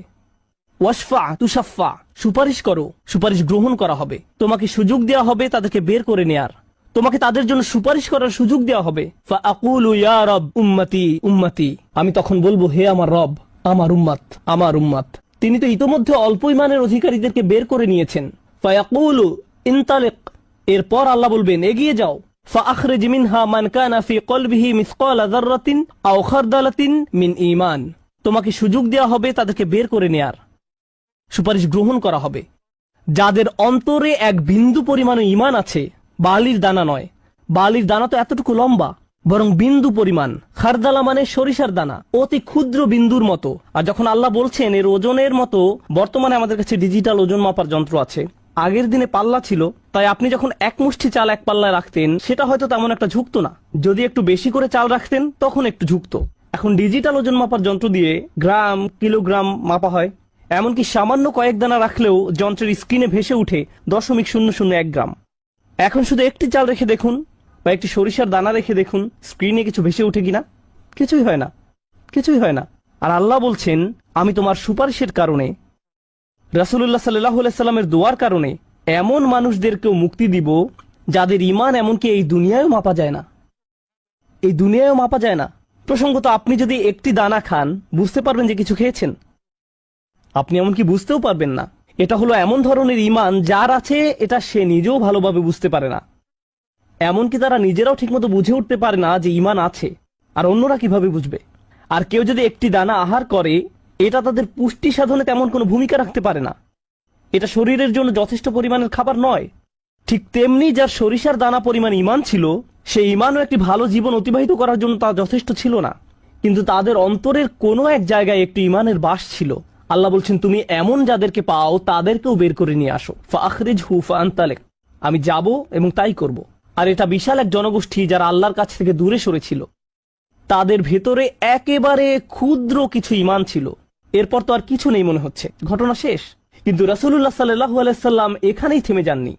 ওয়াশফা তুশাফা, সুপারিশ করো, সুপারিশ গ্রহণ করা হবে। তোমাকে সুযোগ দেওয়া হবে তাদেরকে বের করে নেয়ার, তোমাকে তাদের জন্য সুপারিশ করার সুযোগ দেওয়া হবে। ফাআকুলু ইয়া রব উম্মতি উম্মতি, আমি তখন বলবো, হে আমার রব, আমার উম্মত, আমার উম্মত। তিনি তো ইতোমধ্যে অল্প ঈমানের অধিকারীদেরকে বের করে নিয়েছেন। ফায়াকুলু ইনতালিক, এরপর আল্লাহ বলবেন, এগিয়ে যাও। ফাআখরিজ মিনহা মান কানা ফি কলবিহি মিসকালা যাররাতিন আও খারদালাতিন মিন ঈমান, তোমাকে সুযোগ দেওয়া হবে তাদেরকে বের করে নেয়ার, সুপারিশ গ্রহণ করা হবে। যাদের অন্তরে এক বিন্দু পরিমাণ ঈমান আছে, বালির দানা নয়, বালির দানা তো এতটুকু লম্বা, বরং বিন্দু পরিমাণ। খারদালা মানে সরিষার দানা, অতি ক্ষুদ্র বিন্দুর মতো। আর যখন আল্লাহ বলছেন এর ওজনের মতো, বর্তমানে আমাদের কাছে ডিজিটাল ওজন মাপার যন্ত্র আছে, আগের দিনে পাল্লা ছিল, তাই আপনি যখন এক মুষ্টি চাল এক পাল্লায় রাখতেন সেটা হয়তো তেমন একটা ঝুঁকতো না। যদি একটু বেশি করে চাল রাখতেন তখন একটু ঝুঁকতো। এখন ডিজিটাল ওজন মাপার যন্ত্র দিয়ে গ্রাম, কিলোগ্রাম মাপা হয়। এমনকি সামান্য কয়েক দানা রাখলেও যন্ত্রের স্ক্রিনে ভেসে উঠে 0.001 গ্রাম। এখন শুধু একটি চাল রেখে দেখুন বা একটি সরিষার দানা রেখে দেখুন স্ক্রিনে কিছু ভেসে উঠে কিনা। কিছুই হয় না, কিছুই হয় না। আর আল্লাহ বলছেন আমি তোমার সুপারিশের কারণে, রাসূলুল্লাহ সাল্লাল্লাহু আলাইহি সাল্লামের দোয়ার কারণে এমন মানুষদেরকেও মুক্তি দিব যাদের ঈমান এমনকি এই দুনিয়ায়ও মাপা যায় না, এই দুনিয়ায়ও মাপা যায় না। প্রসঙ্গত আপনি যদি একটি দানা খান বুঝতে পারবেন যে কিছু খেয়েছেন, আপনি এমনকি বুঝতেও পারবেন না। এটা হলো এমন ধরনের ঈমান যার আছে এটা সে নিজেও ভালোভাবে বুঝতে পারে না, এমনকি তারা নিজেরাও ঠিকমতো বুঝে উঠতে পারে না যে ঈমান আছে, আর অন্যরা কিভাবে বুঝবে। আর কেউ যদি একটি দানা আহার করে এটা তাদের পুষ্টি সাধনে তেমন কোনো ভূমিকা রাখতে পারে না, এটা শরীরের জন্য যথেষ্ট পরিমাণের খাবার নয়। ঠিক তেমনি যার সরিষার দানা পরিমাণ ঈমান ছিল, সেই ঈমানও একটি ভালো জীবন অতিবাহিত করার জন্য তা যথেষ্ট ছিল না, কিন্তু তাদের অন্তরের কোনো এক জায়গায় একটি ঈমানের বাস ছিল। আল্লাহ বলছেন তুমি এমন যাদেরকে পাও তাদেরকেও বের করে নিয়ে আসো। ফাখরিজহু ফাআনতালিক, আমি যাব এবং তাই করব। আর এটা বিশাল এক জনগোষ্ঠী যারা আল্লাহর কাছ থেকে দূরে সরেছিল, তাদের ভেতরে একেবারে ক্ষুদ্র কিছু ঈমান ছিল। এরপর তো আর কিছু নেই মনে হচ্ছে, ঘটনা শেষ। কিন্তু রাসূলুল্লাহ সাল্লাল্লাহু আলাইহি সাল্লাম এখানেই থেমে যাননি।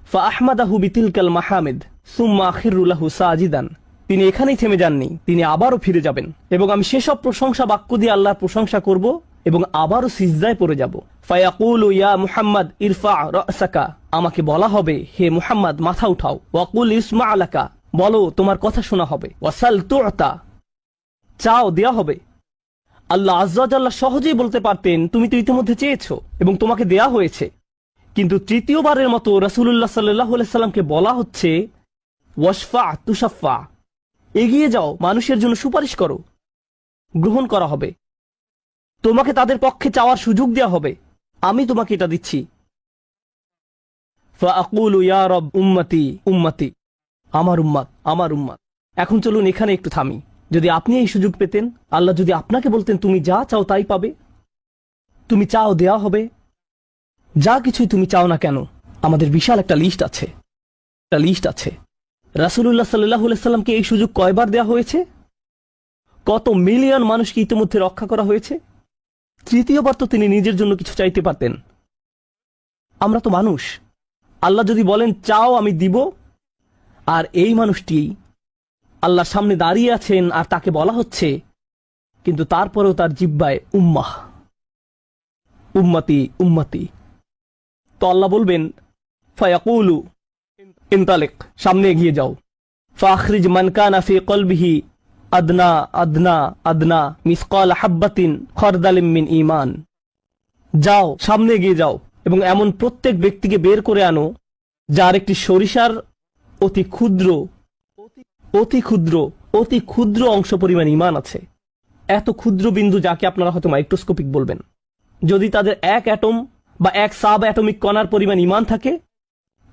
ফাআহমাদাহু বিতিলকাল মাহামিদ সুম্মা আখিরু লাহু সাজিদান, তিনি এখানেই থেমে যাননি, তিনি আবারও ফিরে যাবেন এবং আমি সেসব প্রশংসা বাক্য দিয়ে আল্লাহর প্রশংসা করব এবং আবারও সিজদায় পড়ে যাব। ফায়াকুলু ইয়া মুহাম্মদ ইরফা রাসাকা, আমাকে বলা হবে হে মুহাম্মদ মাথা উঠাও। ওয়াকুল ইসমা আলাকা, বলো তোমার কথা শোনা হবে। ওয়াসাল তুতা, চাও দেয়া হবে। আল্লাহ আজ্জা ওয়া জাল্লা সহজেই বলতে পারতেন তুমি তো ইতিমধ্যে চেয়েছো এবং তোমাকে দেয়া হয়েছে, কিন্তু তৃতীয়বারের মতো রাসূলুল্লাহ সাল্লাল্লাহু আলাইহি সাল্লামকে বলা হচ্ছে ওয়াশফা তুশাফা, এগিয়ে যাও, মানুষের জন্য সুপারিশ করো, গ্রহণ করা হবে, তোমাকে তাদের পক্ষে চাওয়ার সুযোগ দেওয়া হবে, আমি তোমাকে এটা দিচ্ছি। ফাআকুলু ইয়া রব উম্মতি উম্মতি, আমার উম্মাত আমার উম্মাত। এখন চলুন এখানে একটু থামি। যদি আপনি এই সুযোগ পেতেন, আল্লাহ যদি আপনাকে বলতেন তুমি যা চাও তাই পাবে, তুমি চাও দেয়া হবে, যা কিছুই তুমি চাও না কেন, আমাদের বিশাল একটা লিস্ট আছে, একটা লিস্ট আছে। রাসূলুল্লাহ সাল্লাল্লাহু আলাইহি সাল্লামকে এই সুযোগ কয়বার দেওয়া হয়েছে? কত মিলিয়ন মানুষকে ইতিমধ্যে রক্ষা করা হয়েছে। তৃতীয়বার তো তিনি নিজের জন্য কিছু চাইতে পারতেন। আমরা তো মানুষ, আল্লাহ যদি বলেন চাও আমি দিব, আর এই মানুষটি আল্লাহর সামনে দাঁড়িয়ে আছেন আর তাকে বলা হচ্ছে, কিন্তু তারপরেও তার জিহ্বায় উম্মাহ উম্মতি উম্মতি। তো আল্লাহ বলবেন ফায়াকুলু ইনতালিক, সামনে এগিয়ে যাও। ফাখরিজ মান কানা ফি কলবিহি আদনা আদনা আদনা মিসকাল হাব্বাতিন খরদালিম মিন ঈমান, যাও সামনে এগিয়ে যাও এবং এমন প্রত্যেক ব্যক্তিকে বের করে আনো যার একটি সরিষার অতি ক্ষুদ্র অতি ক্ষুদ্র অতি ক্ষুদ্র অংশ পরিমাণ ঈমান আছে। এত ক্ষুদ্র বিন্দু যাকে আপনারা হয়তো মাইক্রোস্কোপিক বলবেন, যদি তাদের এক অ্যাটম বা এক সাব অ্যাটমিক কণার পরিমাণ ঈমান থাকে,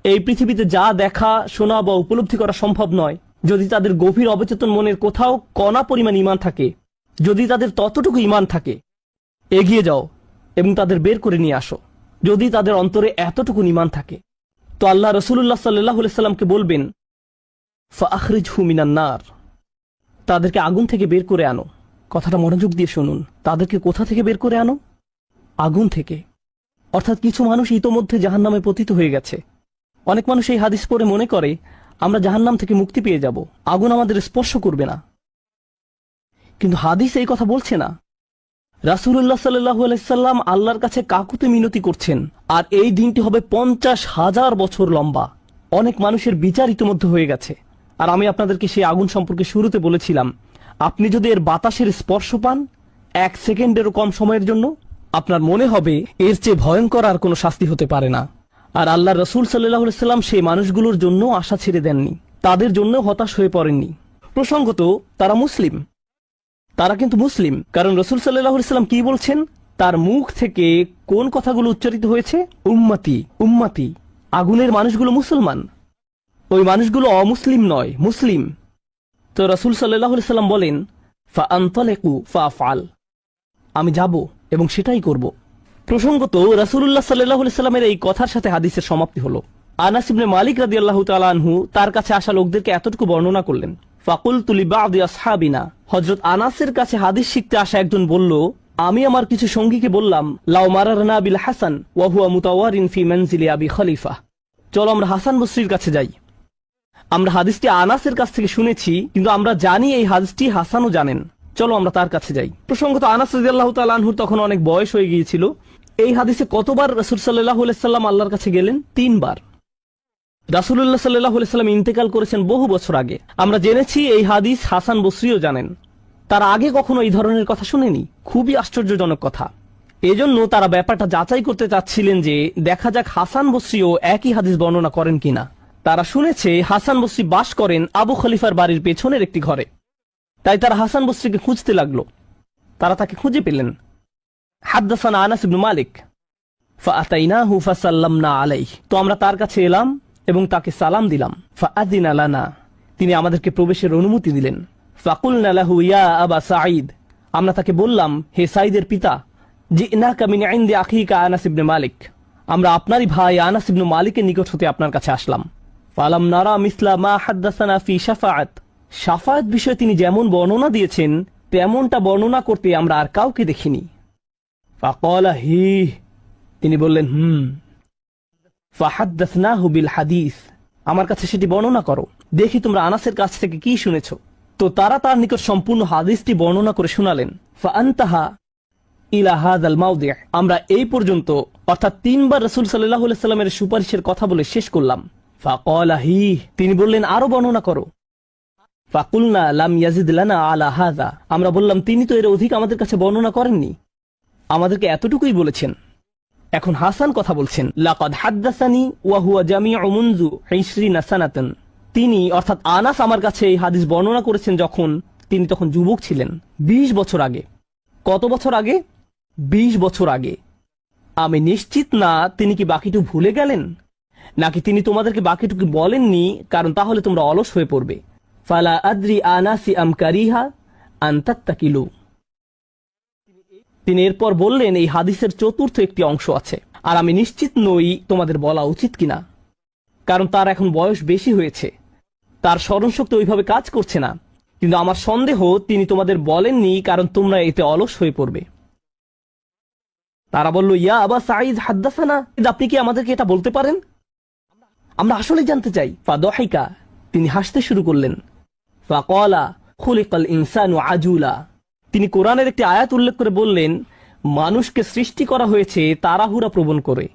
এই পৃথিবীতে যা দেখা শোনা বা উপলব্ধি করা সম্ভব নয়। যদি তাদের গভীর অবচেতন মনের কোথাও কণা পরিমাণ ঈমান থাকে, যদি তাদের ততটুকু ঈমান থাকে, এগিয়ে যাও এবং তাদের বের করে নিয়ে আসো। যদি তাদের অন্তরে এতটুকু ঈমান থাকে, তো আল্লাহ রাসূলুল্লাহ সাল্লাল্লাহু আলাইহি সাল্লামকে বলবেন ফাখরিজহু মিনান নার, তাদেরকে আগুন থেকে বের করে আনো। কথাটা মনোযোগ দিয়ে শুনুন, তাদেরকে কোথা থেকে বের করে আনো? আগুন থেকে। অর্থাৎ কিছু মানুষ ইতোমধ্যে জাহান্নামে পতিত হয়ে গেছে। অনেক মানুষ এই হাদিস পড়ে মনে করে আমরা জাহান্নাম থেকে মুক্তি পেয়ে যাব, আগুন আমাদের স্পর্শ করবে না। কিন্তু হাদিস এই কথা বলছে না। রাসূলুল্লাহ সাল্লাল্লাহু আলাইহি সাল্লাম আল্লাহর কাছে কাকুতি মিনতি করছেন, আর এই দিনটি হবে 50,000 বছর লম্বা। অনেক মানুষের বিচার ইতিমধ্যে হয়ে গেছে। আর আমি আপনাদেরকে সেই আগুন সম্পর্কে শুরুতে বলেছিলাম, আপনি যদি এর বাতাসের স্পর্শ পান 1 সেকেন্ডেরও কম সময়ের জন্য, আপনার মনে হবে এর চেয়ে ভয়ঙ্কর আর কোনো শাস্তি হতে পারে না। আর আল্লাহ রাসূল সাল্লাল্লাহু আলাইহি সাল্লাম সেই মানুষগুলোর জন্য আশা ছেড়ে দেননি, তাদের জন্য হতাশ হয়ে পড়েননি। প্রসঙ্গত তারা মুসলিম, তারা কিন্তু মুসলিম, কারণ রাসূল সাল্লাল্লাহু আলাইহি সাল্লাম কি বলছেন, তার মুখ থেকে কোন কথাগুলো উচ্চারিত হয়েছে? উম্মতি উম্মতি। আগুনের মানুষগুলো মুসলমান, ওই মানুষগুলো অমুসলিম নয়, মুসলিম। তো রাসূল সাল্লাল্লাহু আলাইহি সাল্লাম বলেন, ফাআনতালিকু ফাআফআল, আমি যাব এবং সেটাই করব। প্রসঙ্গত রাসূলুল্লাহ সাল্লাল্লাহু আলাইহি সাল্লামের এই কথার সাথে হাদিসের সমাপ্তি হলো। আনাস ইবনে মালিক রাদিয়াল্লাহু তাআলা আনহু তার কাছে আসা লোকদেরকে এতটুকু বর্ণনা করলেন, ফাকুলতু লিবাদি আসহাবিনা, হযরত আনাসের কাছে হাদিস শিখতে আসা একজন বলল, আমি আমার কিছু সঙ্গীকে বললাম, লাউ মারারনা বিল হাসান ওয়া হুয়া মুতাওয়ারিন ফি মানজিলি আবি খলিফা, চলো আমরা হাসান বসরির কাছে যাই। আমরা হাদিসটি আনাসের কাছ থেকে শুনেছি, কিন্তু আমরা জানি এই হাদিসটি হাসানও জানেন, চলো আমরা তার কাছে যাই। প্রসঙ্গত আনাস রাদিয়াল্লাহু তাআলা আনহুর তখন অনেক বয়স হয়ে গিয়েছিল। এই হাদিসে কতবার রাসূল সাল্লাল্লাহু আলাইহি সাল্লাম আল্লাহর কাছে গেলেন? 3 বার। রাসূলুল্লাহ সাল্লাল্লাহু আলাইহি সাল্লাম ইন্তেকাল করেছেন বহু বছর আগে। আমরা জেনেছি এই হাদিস হাসান বসরিও জানেন। তারা আগে কখনো এই ধরনের কথা শুনেনি। খুবই আশ্চর্যজনক কথা। এজন্য তারা ব্যাপারটা যাচাই করতে চাচ্ছিলেন যে দেখা যাক হাসান বসরিও একই হাদিস বর্ণনা করেন কিনা। তারা শুনেছে হাসান বসরি বাস করেন আবু খলিফার বাড়ির পেছনের একটি ঘরে। তাই তারা হাসান বসরিকে খুঁজতে লাগলো। তারা তাকে খুঁজে পেলেন। হাদ্দাসানা আনাস ইবনে মালিক ফাআতাইনাহু ফাসাল্লামনা আলাইহি, তো আমরা তার কাছে এলাম এবং তাকে সালাম দিলাম। ফাআযিনা লানা, তিনি আমাদেরকে প্রবেশের অনুমতি দিলেন। ফাকুলনা লাহু ইয়া আবা সাঈদ, আমরা তাকে বললাম, হে সাঈদের পিতা, জিনাকা মিন ইনদি আখিকা আনাস ইবনে মালিক, আমরা আপনারই ভাই আনাস ইবনে মালিকের নিকট হতে আপনার কাছে আসলাম। ফালাম নারা মিসলা মা হাদ্দাসানা ফি শাফাআত, শাফাআত বিষয়ে তিনি যেমন বর্ণনা দিয়েছেন তেমনটা বর্ণনা করতে আমরা আর কাউকে দেখিনি। ফাকালা হি, তিনি বললেন ফাহাদ্দাসনাহু বিল হাদিস, আমার কাছে সেটি বর্ণনা করো, দেখি তোমরা আনাসের কাছ থেকে কি শুনেছো। তো তারা তার নিকট সম্পূর্ণ হাদিসটি বর্ণনা করে শোনালেন। ফাআনতাহা ইলা হাযাল মাওদি', আমরা এই পর্যন্ত অর্থাৎ 3 বার রাসূল সাল্লাল্লাহু আলাইহি সাল্লামের সুপারিশের কথা বলে শেষ করলাম। ফাকালা হি, তিনি বললেন আরো বর্ণনা করো। ফাকুলনা লাম ইয়াজিদ লানা আলা হাযা, আমরা বললাম তিনি তো এর অধিক আমাদের কাছে বর্ণনা করেননি, আমাদেরকে এতটুকুই বলেছেন। এখন হাসান কথা বলছেন, লাকাদ হাদ্দাসানি ওয়া হুয়া জামিউ মুনযু 20 সানাতান, তিনি অর্থাৎ আনাস আমার কাছে এই হাদিস বর্ণনা করেছেন যখন তিনি তখন যুবক ছিলেন, 20 বছর আগে। কত বছর আগে? 20 বছর আগে। আমি নিশ্চিত না তিনি কি বাকিটুকু ভুলে গেলেন, নাকি তিনি তোমাদেরকে বাকিটুকু বলেননি, কারণ তাহলে তোমরা অলস হয়ে পড়বে। ফালা আদ্রি আনাসি আম কারিহা আন তাত্তাকিলু, তিনি এরপর বললেন, এই হাদিসের চতুর্থ একটি অংশ আছে, আর আমি নিশ্চিত নই তোমাদের বলা উচিত কিনা, কারণ তার এখন বয়স বেশি হয়েছে, তার স্মরণশক্তি ওইভাবে কাজ করছে না। কিন্তু আমার সন্দেহ তিনি তোমাদের বলেননি, কারণ তোমরা এতে অলস হয়ে পড়বে। তারা বলল, ইয়া আবা সাঈদ হাদ্দাসানা, আপনি কি আমাদেরকে এটা বলতে পারেন? আমরা আসলে জানতে চাই। ফাদহিকা, তিনি হাসতে শুরু করলেন। ফাকালা খুলিকাল ইনসানু আজুলা, তিনি কোরআনের একটি আয়াত উল্লেখ করে বললেন, মানুষকে সৃষ্টি করা হয়েছে তাড়াহুড়া প্রবণ করে।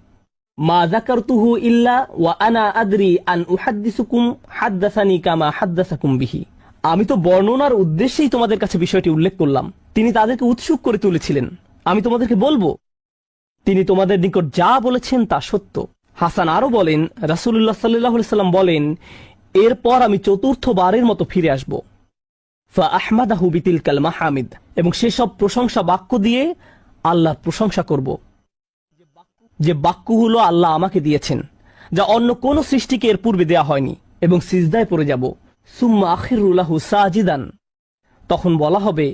মা যাকারতুহু ইল্লা ওয়া আনা আদরি আন উহাদ্দিসুকুম হাদ্দাসানি কামা হাদ্দাসাকুম বিহি, আমি তো বর্ণনার উদ্দেশ্যেই তোমাদের কাছে বিষয়টি উল্লেখ করলাম। তিনি তাদেরকে উৎসুক করে তুলেছিলেন, আমি তোমাদেরকে বলবো, তিনি তোমাদের নিকট যা বলেছেন তা সত্য। হাসান আরো বলেন, রাসূলুল্লাহ সাল্লাল্লাহু আলাইহি সাল্লাম বলেন, এরপর আমি চতুর্থবারের মতো ফিরে আসব। ফাআহমাদাহু বিতিলকাল মাহামিদ, এবং সেসব প্রশংসা বাক্য দিয়ে আল্লাহর প্রশংসা করব, যে বাক্যগুলো আল্লাহ আমাকে দিয়েছেন, যা অন্য কোন সৃষ্টিকে এর পূর্বে দেয়া হয়নি, এবং সিজদায় পড়ে যাব। সুম্মা আখিরু লাহু সাজিদান, তখন বলা হবে,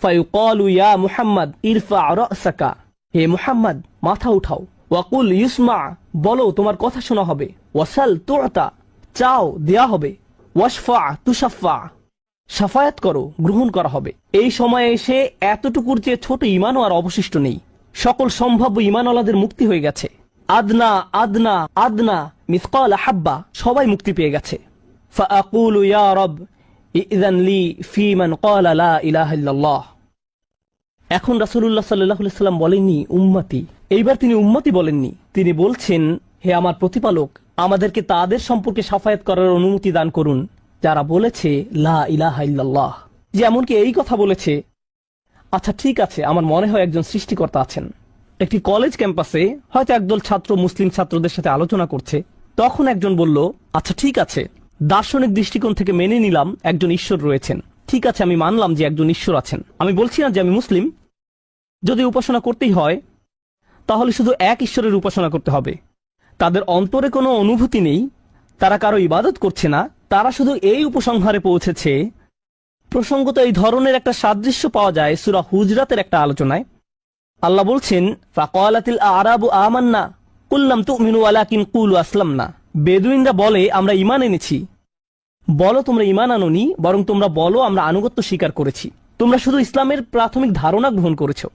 ফায়ুকালু ইয়া মুহাম্মদ ইরফা রাসাকা, হে মুহাম্মদ মাথা উঠাও। ওয়াকুল ইউসমা, বলো তোমার কথা শোনা হবে। ওয়াসাল তু'তা, চাও দেয়া হবে। ওয়াশফা তুশাফা, শাফায়াত করো গ্রহণ করা হবে। এই সময়ে এসে এতটুকুর চেয়ে ছোট ঈমানও আর অবশিষ্ট নেই। সকল সম্ভাব্য ঈমানওয়ালাদের মুক্তি হয়ে গেছে। আদনা আদনা আদনা মিসকাল হাব্বা, সবাই মুক্তি পেয়ে গেছে। ফাআকুলু ইয়া রব ইযান লি ফি মান ক্বালা লা ইলাহা ইল্লাল্লাহ, এখন রাসূলুল্লাহ সাল্লাল্লাহু আলাইহি সাল্লাম বলেননি উম্মতি, এইবার তিনি উম্মতি বলেননি, তিনি বলছেন, হে আমার প্রতিপালক, আমাদেরকে তাদের সম্পর্কে শাফায়াত করার অনুমতি দান করুন যারা বলেছে লা ইলাহা ইল্লাল্লাহ। যেমনকি এই কথা বলেছে, আচ্ছা ঠিক আছে, আমার মনে হয় একজন সৃষ্টিকর্তা আছেন। একটি কলেজ ক্যাম্পাসে হয়তো একদল ছাত্র মুসলিম ছাত্রদের সাথে আলোচনা করছে, তখন একজন বলল, আচ্ছা ঠিক আছে, দার্শনিক দৃষ্টিকোণ থেকে মেনে নিলাম একজন ঈশ্বর রয়েছেন, ঠিক আছে আমি মানলাম যে একজন ঈশ্বর আছেন। আমি বলছি না যে আমি মুসলিম, যদি উপাসনা করতেই হয় তাহলে শুধু এক ঈশ্বরের উপাসনা করতে হবে। তাদের অন্তরে কোনো অনুভূতি নেই, তারা কারো ইবাদত করছে না, তারা শুধু এই উপসংহারে পৌঁছেছে। প্রসঙ্গত এই ধরনের একটা সাদৃশ্য পাওয়া যায় সূরা হুজরাতের একটা আলোচনায়। আল্লাহ বলছেন, ফাকালাতিল আরাবু আমান্না কুল লাম তুমিনু ওয়ালাকিন কুলু আসলামনা। বেদুইনরা বলে, আমরা ঈমান এনেছি। বলো তোমরা ঈমান আনোনি, বরং তোমরা বলো আমরা আনুগত্য স্বীকার করেছি। তোমরা শুধু ইসলামের প্রাথমিক ধারণা গ্রহণ করেছো।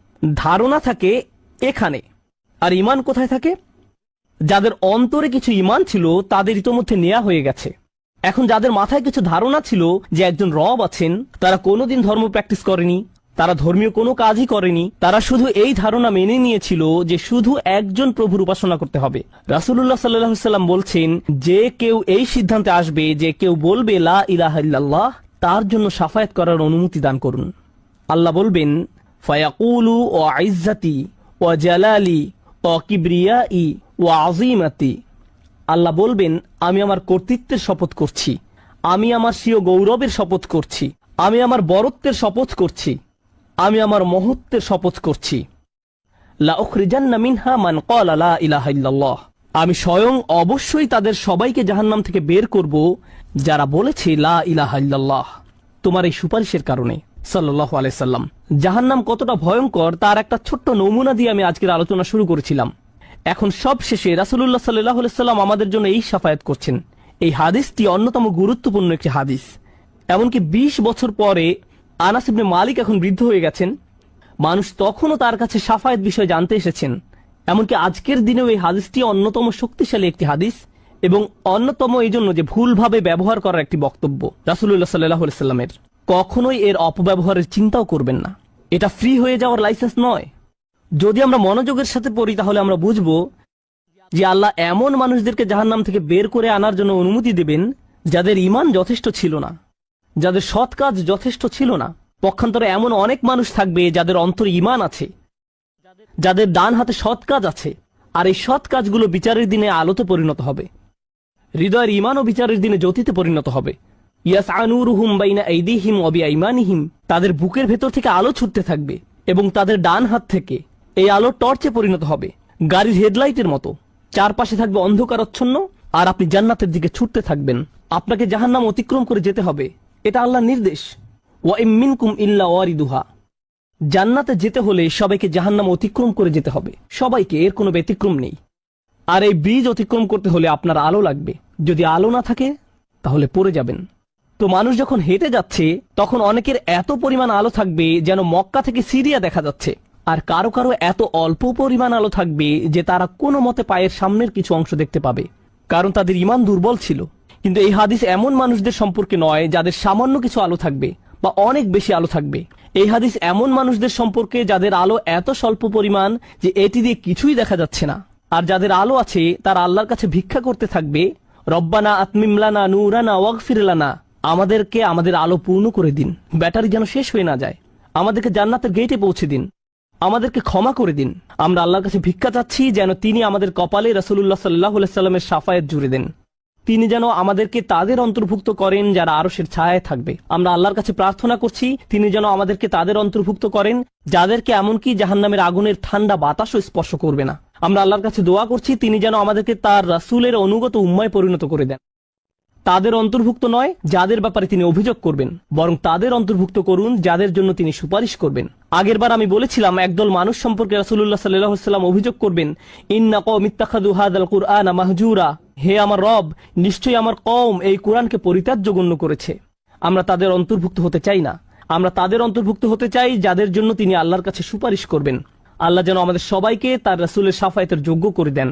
ধারণা থাকে এখানে, আর ঈমান কোথায় থাকে? যাদের অন্তরে কিছু ঈমান ছিল তাদের ইতোমধ্যে নেওয়া হয়ে গেছে। এখন যাদের মাথায় কিছু ধারণা ছিল যে একজন রব আছেন, তারা কোনোদিন ধর্ম প্র্যাকটিস করেনি, তারা ধর্মীয় কোনো কাজই করেনি, তারা শুধু এই ধারণা মেনে নিয়েছিল যে শুধু একজন প্রভুর উপাসনা করতে হবে। রাসূলুল্লাহ সাল্লাল্লাহু আলাইহি সাল্লাম বলছেন, যে কেউ এই সিদ্ধান্তে আসবে যে কেউ বলবে লা ইলাহা ইল্লাল্লাহ, তার জন্য শাফায়াত করার অনুমতি দান করুন। আল্লাহ বলবেন, ফায়াকুলু ওয়া ইজ্জাতি ওয়া জালালি ওয়া কিবরিয়াই ওয়া আযীমাতি। আল্লাহ বলবেন, আমি আমার কর্তৃত্বের শপথ করছি, আমি আমার স্বীয় গৌরবের শপথ করছি, আমি আমার বরত্বের শপথ করছি, আমি আমার মহত্বের শপথ করছি। লা উখরিজান্না মিনহা মান ক্বালা লা ইলাহা ইল্লাল্লাহ। আমি স্বয়ং অবশ্যই তাদের সবাইকে জাহান্নাম থেকে বের করব যারা বলেছে লা ইলাহা ইল্লাল্লাহ, তোমার এই সুপারিশের কারণে। সাল্লাল্লাহু আলাইহি সাল্লাম। জাহান্নাম কতটা ভয়ঙ্কর তার একটা ছোট্ট নমুনা দিয়ে আমি আজকের আলোচনা শুরু করেছিলাম। এখন সব শেষে রাসূলুল্লাহ সাল্লাল্লাহু আলাইহি সাল্লাম আমাদের জন্য এই শাফায়াত করছেন। এই হাদিসটি অন্যতম গুরুত্বপূর্ণ একটি হাদিস। এমনকি 20 বছর পরে আনাস ইবনে মালিক এখন বৃদ্ধ হয়ে গেছেন, মানুষ তখনও তার কাছে শাফায়াত বিষয়ে জানতে এসেছেন। এমনকি আজকের দিনেও এই হাদিসটি অন্যতম শক্তিশালী একটি হাদিস, এবং অন্যতম এই জন্য যে ভুলভাবে ব্যবহার করার একটি বক্তব্য রাসূলুল্লাহ সাল্লাল্লাহু আলাইহি সাল্লামের। কখনোই এর অপব্যবহারের চিন্তাও করবেন না। এটা ফ্রি হয়ে যাওয়ার লাইসেন্স নয়। যদি আমরা মনোযোগের সাথে পড়ি তাহলে আমরা বুঝব যে আল্লাহ এমন মানুষদেরকে জাহান্নাম থেকে বের করে আনার জন্য অনুমতি দেবেন যাদের ঈমান যথেষ্ট ছিল না, যাদের সৎ কাজ যথেষ্ট ছিল না। পক্ষান্তরে এমন অনেক মানুষ থাকবে যাদের অন্তরে ঈমান আছে, যাদের ডান হাতে সৎ কাজ আছে, আর এই সৎ কাজগুলো বিচারের দিনে আলোতে পরিণত হবে। হৃদয়ের ঈমানও বিচারের দিনে জ্যোতিতে পরিণত হবে। ইয়াসআ নূরুহুম বাইনা আইদিহিম ওয়া বিআইমানিহিম। তাদের বুকের ভেতর থেকে আলো ছুটতে থাকবে এবং তাদের ডান হাত থেকে এই আলো টর্চে পরিণত হবে, গাড়ির হেডলাইটের মতো। চারপাশে থাকবে অন্ধকারাচ্ছন্ন, আর আপনি জান্নাতের দিকে ছুটতে থাকবেন। আপনাকে জাহান্নাম অতিক্রম করে যেতে হবে, এটা আল্লাহর নির্দেশ। ওয়া ইম মিনকুম ইল্লা ওয়ারিদুহা। জান্নাতে যেতে হলে সবাইকে জাহান্নাম অতিক্রম করে যেতে হবে, সবাইকে, এর কোনো ব্যতিক্রম নেই। আর এই ব্রিজ অতিক্রম করতে হলে আপনার আলো লাগবে। যদি আলো না থাকে তাহলে পড়ে যাবেন। তো মানুষ যখন হেঁটে যাচ্ছে তখন অনেকের এত পরিমাণ আলো থাকবে যেন মক্কা থেকে সিরিয়া দেখা যাচ্ছে, আর কারো কারো এত অল্প পরিমাণ আলো থাকবে যে তারা কোনো মতে পায়ের সামনের কিছু অংশ দেখতে পাবে, কারণ তাদের ঈমান দুর্বল ছিল। কিন্তু এই হাদিস এমন মানুষদের সম্পর্কে নয় যাদের সামান্য কিছু আলো থাকবে বা অনেক বেশি আলো থাকবে। এই হাদিস এমন মানুষদের সম্পর্কে যাদের আলো এত স্বল্প পরিমাণ যে এটি দিয়ে কিছুই দেখা যাচ্ছে না। আর যাদের আলো আছে তারা আল্লাহর কাছে ভিক্ষা করতে থাকবে, রব্বানা আতমিম লানা নূরানা ওয়াগফির লানা। আমাদেরকে আমাদের আলো পূর্ণ করে দিন, ব্যাটারি যেন শেষ হয়ে না যায়। আমাদেরকে জান্নাতের গেটে পৌঁছে দিন, আমাদেরকে ক্ষমা করে দিন। আমরা আল্লাহর কাছে ভিক্ষা চাচ্ছি যেন তিনি আমাদের কপালে রাসূলুল্লাহ সাল্লাল্লাহু আলাইহি সাল্লামের শাফায়াত জুড়ে দেন। তিনি যেন আমাদেরকে তাদের অন্তর্ভুক্ত করেন যারা আরশের ছায়ায় থাকবে। আমরা আল্লাহর কাছে প্রার্থনা করছি তিনি যেন আমাদেরকে তাদের অন্তর্ভুক্ত করেন যাদেরকে এমনকি জাহান্নামের আগুনের ঠান্ডা বাতাসও স্পর্শ করবে না। আমরা আল্লাহর কাছে দোয়া করছি তিনি যেন আমাদেরকে তার রাসূলের অনুগত উম্মায় পরিণত করে দেন। তাদের অন্তর্ভুক্ত নয় যাদের ব্যাপারে তিনি অভিযোগ করবেন, বরং তাদের অন্তর্ভুক্ত করুন যাদের জন্য তিনি সুপারিশ করবেন। আগেরবার আমি বলেছিলাম একদল মানুষ সম্পর্কে রাসূলুল্লাহ সাল্লাল্লাহু আলাইহি ওয়াসাল্লাম অভিযোগ করবেন, ইন্না কওমি ইত্তাখাযু হাযাল কুরআনা মাহজুরা। হে আমার রব, নিশ্চয়ই আমার কওম এই কোরআনকে পরিত্যাজ্য গণ্য করেছে। আমরা তাদের অন্তর্ভুক্ত হতে চাই না। আমরা তাদের অন্তর্ভুক্ত হতে চাই যাদের জন্য তিনি আল্লাহর কাছে সুপারিশ করবেন। আল্লাহ যেন আমাদের সবাইকে তার রাসূলের শাফায়াতের যোগ্য করে দেন।